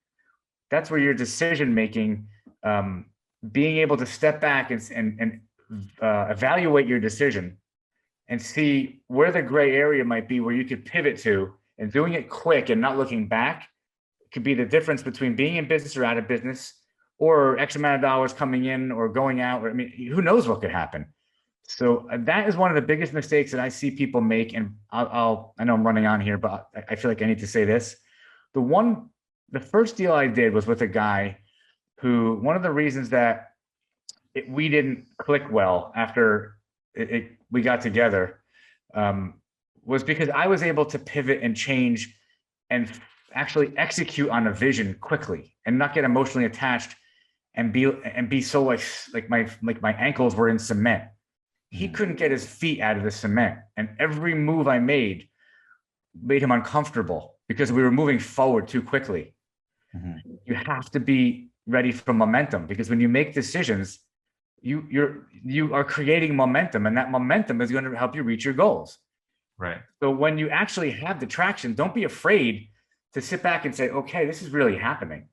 that's where your decision making, being able to step back and evaluate your decision and see where the gray area might be, where you could pivot to, and doing it quick and not looking back could be the difference between being in business or out of business, or X amount of dollars coming in or going out. Or, I mean, who knows what could happen. So that is one of the biggest mistakes that I see people make. And I know I'm running on here, but I feel like I need to say this. The first deal I did was with a guy who, one of the reasons that we didn't click well after we got together was because I was able to pivot and change and actually execute on a vision quickly and not get emotionally attached and be so like my ankles were in cement. He couldn't get his feet out of the cement, and every move I made him uncomfortable because we were moving forward too quickly. You have to be ready for momentum, because when you make decisions, you are creating momentum, and that momentum is going to help you reach your goals. Right. So when you actually have the traction, don't be afraid to sit back and say, okay, this is really happening.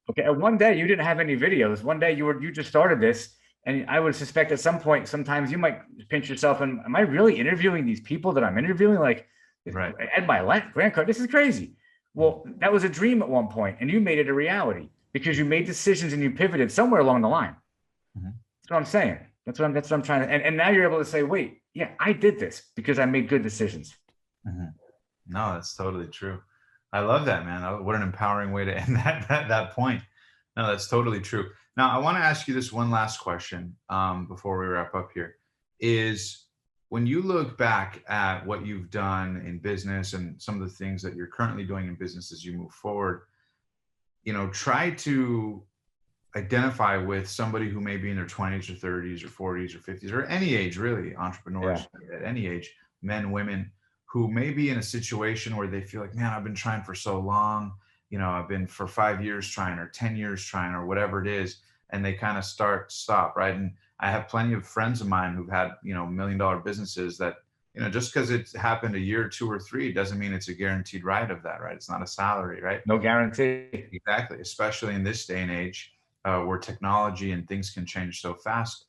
Okay. And one day you didn't have any videos. One day you just started this. And I would suspect at some point, sometimes you might pinch yourself and, am I really interviewing these people that I'm interviewing? Like, Right. And my grant card, this is crazy. Well, that was a dream at one point, and you made it a reality because you made decisions and you pivoted somewhere along the line. Mm-hmm. That's what I'm saying. That's what I'm trying to. And now you're able to say, wait, yeah, I did this because I made good decisions. Mm-hmm. No, that's totally true. I love that, man. What an empowering way to end that point. No, that's totally true. Now, I want to ask you this one last question before we wrap up here. Is when you look back at what you've done in business and some of the things that you're currently doing in business as you move forward, try to identify with somebody who may be in their 20s or 30s or 40s or 50s or any age, really, entrepreneurs at any age, men, women, who may be in a situation where they feel like, man, I've been trying for so long, I've been for 5 years trying or 10 years trying or whatever it is, and they kind of stop, right? And I have plenty of friends of mine who've had, $1 million businesses that, just because it's happened a year, 2 or 3, doesn't mean it's a guaranteed ride of that, right? It's not a salary, right? No guarantee. Exactly, especially in this day and age where technology and things can change so fast.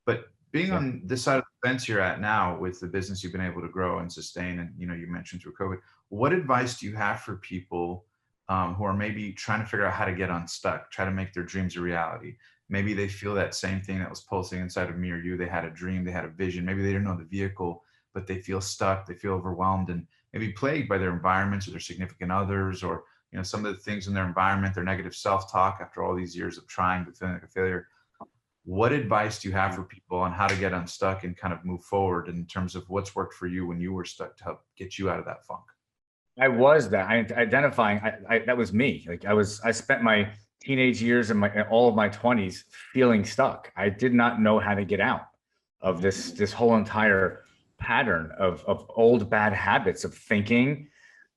But being on this side of the fence you're at now with the business you've been able to grow and sustain, and you mentioned through COVID, what advice do you have for people who are maybe trying to figure out how to get unstuck, try to make their dreams a reality? Maybe they feel that same thing that was pulsing inside of me or you. They had a dream, they had a vision. Maybe they didn't know the vehicle, but they feel stuck, they feel overwhelmed, and maybe plagued by their environments or their significant others, or some of the things in their environment, their negative self-talk after all these years of trying but feeling like a failure. What advice do you have for people on how to get unstuck and kind of move forward in terms of what's worked for you when you were stuck to help get you out of that funk? I was that. Identifying. That was me. Like I spent my teenage years and all of my 20s feeling stuck. I did not know how to get out of this whole entire pattern of old bad habits of thinking.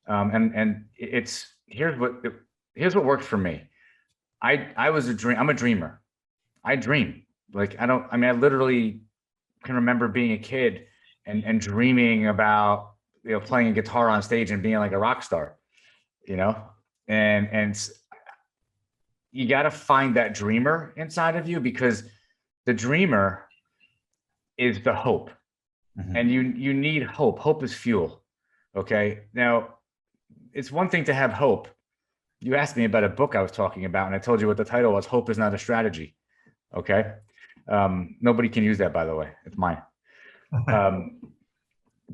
And here's what worked for me. I'm a dreamer. I dream. I literally can remember being a kid and dreaming about, playing a guitar on stage and being like a rock star, and you got to find that dreamer inside of you, because the dreamer is the hope. Mm-hmm. And you need hope. Hope is fuel. Okay. Now, it's one thing to have hope. You asked me about a book I was talking about, and I told you what the title was. Hope is not a strategy. Okay. Nobody can use that, by the way. It's mine.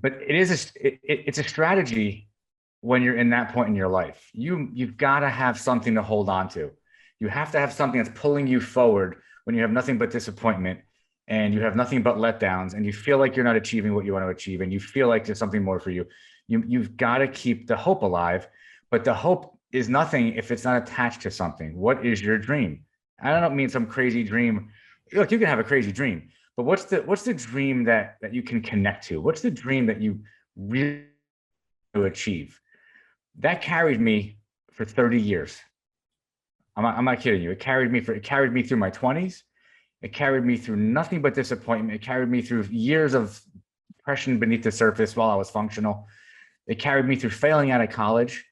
But it's a strategy when you're in that point in your life. You've got to have something to hold on to. You have to have something that's pulling you forward when you have nothing but disappointment and you have nothing but letdowns and you feel like you're not achieving what you want to achieve and you feel like there's something more for you. You've got to keep the hope alive, but the hope is nothing if it's not attached to something. What is your dream? I don't mean some crazy dream. Look, you can have a crazy dream, but what's the dream that you can connect to? What's the dream that you really want to achieve? That carried me for 30 years. I'm not kidding you. It carried me through my 20s. It carried me through nothing but disappointment. It carried me through years of depression beneath the surface while I was functional. It carried me through failing out of college.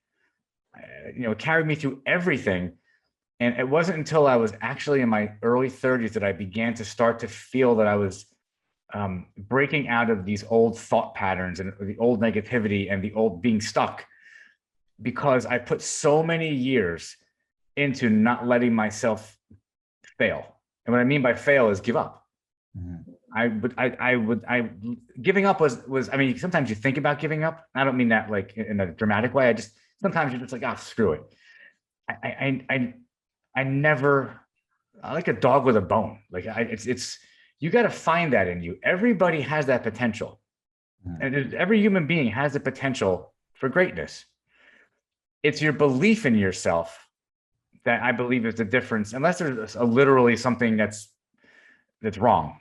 It carried me through everything. And it wasn't until I was actually in my early 30s that I began to start to feel that I was breaking out of these old thought patterns and the old negativity and the old being stuck, because I put so many years into not letting myself fail. And what I mean by fail is give up. Mm-hmm. Giving up was, I mean, sometimes you think about giving up. I don't mean that like in a dramatic way. Sometimes you're just like, oh, screw it. I like a dog with a bone. Like you got to find that in you. Everybody has that potential. Mm-hmm. And every human being has the potential for greatness. It's your belief in yourself that I believe is the difference, unless there's literally something that's wrong,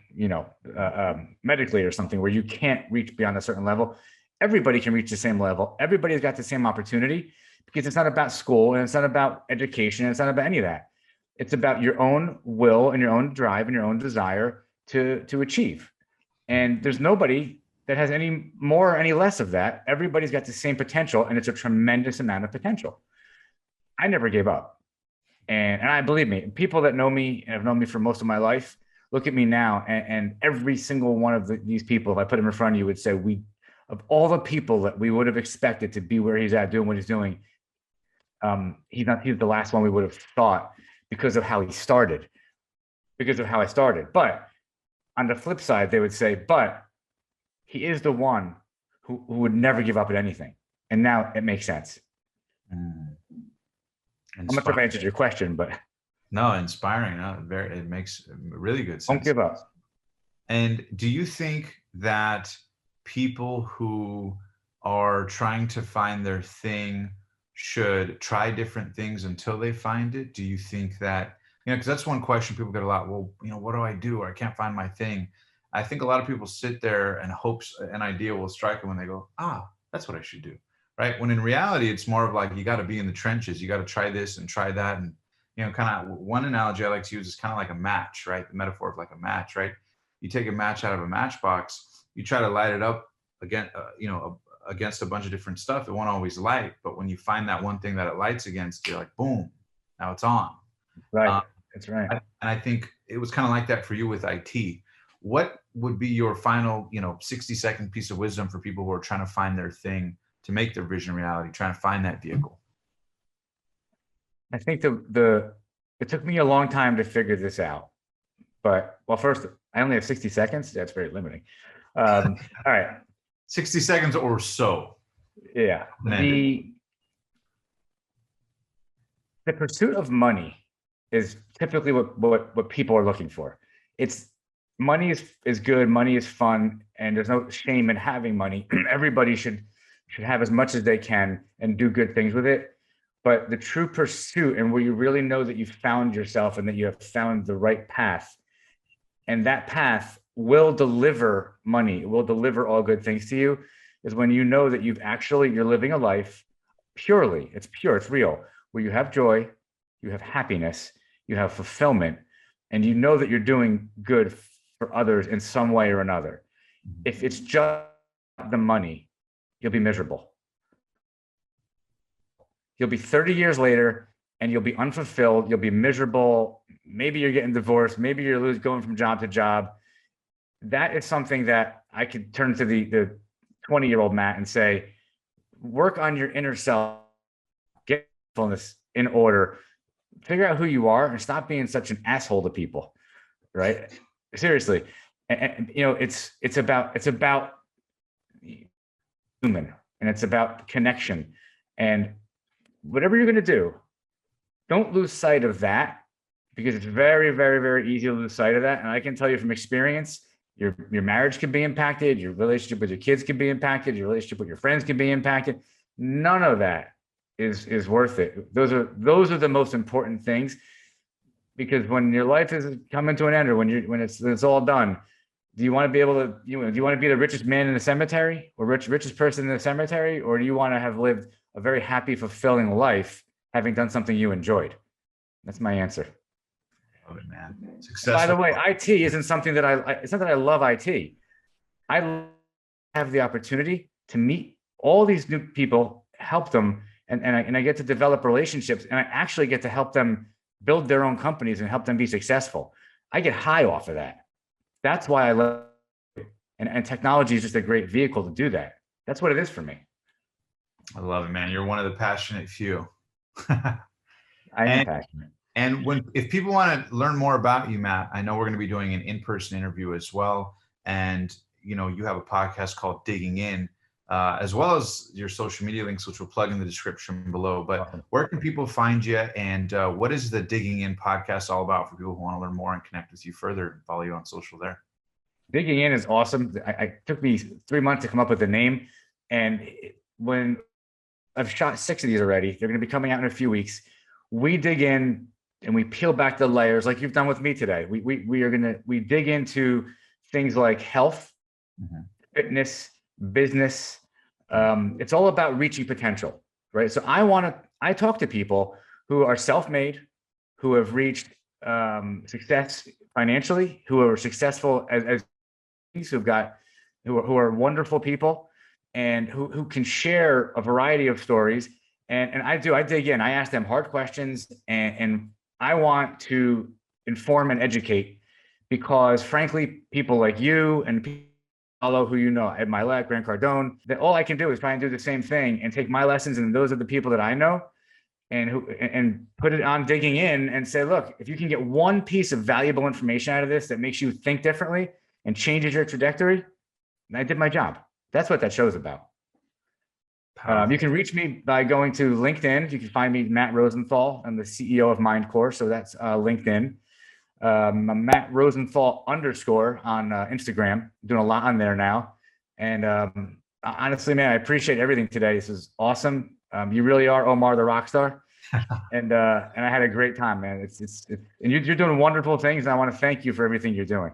medically or something where you can't reach beyond a certain level. Everybody can reach the same level. Everybody's got the same opportunity, because it's not about school and it's not about education. And it's not about any of that. It's about your own will and your own drive and your own desire to achieve. And there's nobody that has any more or any less of that. Everybody's got the same potential, and it's a tremendous amount of potential. I never gave up. And I believe me, people that know me and have known me for most of my life, look at me now, and every single one of these people, if I put them in front of you, would say, of all the people that we would have expected to be where he's at, doing what he's doing, he's the last one we would have thought because of how he started, because of how I started. But on the flip side, they would say, but he is the one who would never give up at anything. And now it makes sense. I'm not sure if I answered your question, but no, inspiring. No, it makes really good sense. Don't give up. And do you think that people who are trying to find their thing should try different things until they find it? Do you think that, because that's one question people get a lot. Well, what do I do? Or I can't find my thing. I think a lot of people sit there and hopes an idea will strike them when they go, that's what I should do. Right. When in reality, it's more of like, you got to be in the trenches. You got to try this and try that. And, kind of one analogy I like to use is kind of like a match, right? The metaphor of like a match, right? You take a match out of a matchbox, you try to light it up again, against a bunch of different stuff. It won't always light, but when you find that one thing that it lights against, you're like, boom, now it's on. Right. That's right. And I think it was kind of like that for you with IT. What would be your final, 60-second piece of wisdom for people who are trying to find their thing to make their vision reality, trying to find that vehicle? I think it took me a long time to figure this out, but first I only have 60 seconds. That's very limiting. All right. 60 seconds or so. Yeah. The pursuit of money is typically what people are looking for. Money is good. Money is fun. And there's no shame in having money. Everybody should have as much as they can and do good things with it. But the true pursuit, and where you really know that you've found yourself and that you have found the right path, and that path will deliver money, it will deliver all good things to you, is when you know that you're living a life purely, it's pure, it's real, where you have joy, you have happiness, you have fulfillment, and you know that you're doing good for others in some way or another. If it's just the money, you'll be miserable. You'll be 30 years later and you'll be unfulfilled. You'll be miserable. Maybe you're getting divorced. Maybe you're going from job to job. That is something that I could turn to the 20-year-old Matt and say, work on your inner self, get fullness in order, figure out who you are and stop being such an asshole to people. Right? Seriously. And it's about human, and it's about connection. And whatever you're going to do, don't lose sight of that, because it's very, very, very easy to lose sight of that. And I can tell you from experience, your marriage can be impacted, your relationship with your kids can be impacted, your relationship with your friends can be impacted. None of that is worth it. Those are the most important things, because when your life is coming to an end, or when it's all done, do you want to be able to, do you want to be the richest man in the cemetery, or richest person in the cemetery? Or do you want to have lived a very happy, fulfilling life, having done something you enjoyed? That's my answer. Love it, man. By the way, IT isn't something that it's not that I love IT. I have the opportunity to meet all these new people, help them, and I get to develop relationships, and I actually get to help them build their own companies and help them be successful. I get high off of that. That's why I love it. And technology is just a great vehicle to do that. That's what it is for me. I love it, man. You're one of the passionate few. I am passionate. And if people want to learn more about you, Matt, I know we're going to be doing an in-person interview as well. And, you have a podcast called Digging In, as well as your social media links, which we'll plug in the description below. But where can people find you? And what is the Digging In podcast all about for people who want to learn more and connect with you further and follow you on social there? Digging In is awesome. It took me 3 months to come up with the name. And when I've shot 6 of these already, they're going to be coming out in a few weeks. We dig in and we peel back the layers like you've done with me today. We dig into things like health, fitness, business. It's all about reaching potential, right? So I talk to people who are self-made, who have reached success financially, who are successful as who are wonderful people, and who can share a variety of stories. And I dig in. I ask them hard questions, and I want to inform and educate, because frankly, people like you and follow who you know, Ed Milet, Grant Cardone, that all I can do is try and do the same thing and take my lessons, and those are the people that I know, and put it on digging in and say, look, if you can get one piece of valuable information out of this that makes you think differently and changes your trajectory, I did my job. That's what that show's about. You can reach me by going to LinkedIn. You can find me, Matt Rosenthal. I'm the CEO of MindCore, so that's LinkedIn. I'm Matt Rosenthal _ on Instagram. I'm doing a lot on there now. And honestly, man, I appreciate everything today. This is awesome. You really are Omar the rock star. and I had a great time, man. And you're doing wonderful things. And I want to thank you for everything you're doing.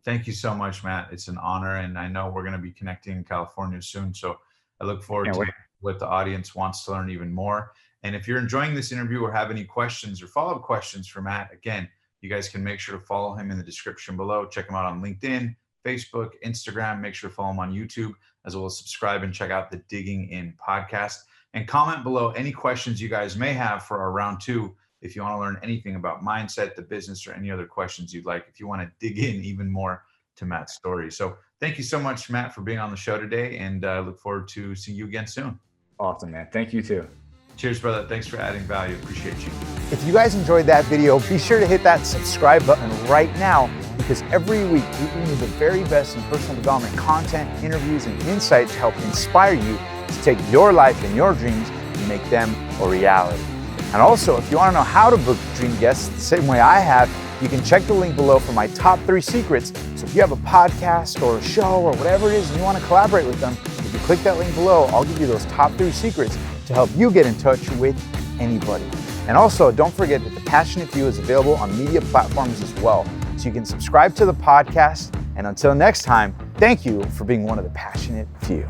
Thank you so much, Matt. It's an honor. And I know we're going to be connecting in California soon. So I look forward to what the audience wants to learn even more. And if you're enjoying this interview or have any questions or follow-up questions for Matt, again, you guys can make sure to follow him in the description below. Check him out on LinkedIn, Facebook, Instagram. Make sure to follow him on YouTube, as well as subscribe and check out the Digging In podcast. And comment below any questions you guys may have for our round 2. If you want to learn anything about mindset, the business, or any other questions you'd like, if you want to dig in even more to Matt's story. So thank you so much, Matt, for being on the show today. And I look forward to seeing you again soon. Awesome, man. Thank you too. Cheers, brother. Thanks for adding value. Appreciate you. If you guys enjoyed that video, be sure to hit that subscribe button right now, because every week we bring you the very best in personal development content, interviews, and insight to help inspire you to take your life and your dreams and make them a reality. And also, if you want to know how to book dream guests the same way I have, you can check the link below for my top 3 secrets. So if you have a podcast or a show or whatever it is and you want to collaborate with them, if you click that link below, I'll give you those top 3 secrets to help you get in touch with anybody. And also, don't forget that The Passionate Few is available on media platforms as well. So you can subscribe to the podcast. And until next time, thank you for being one of the passionate few.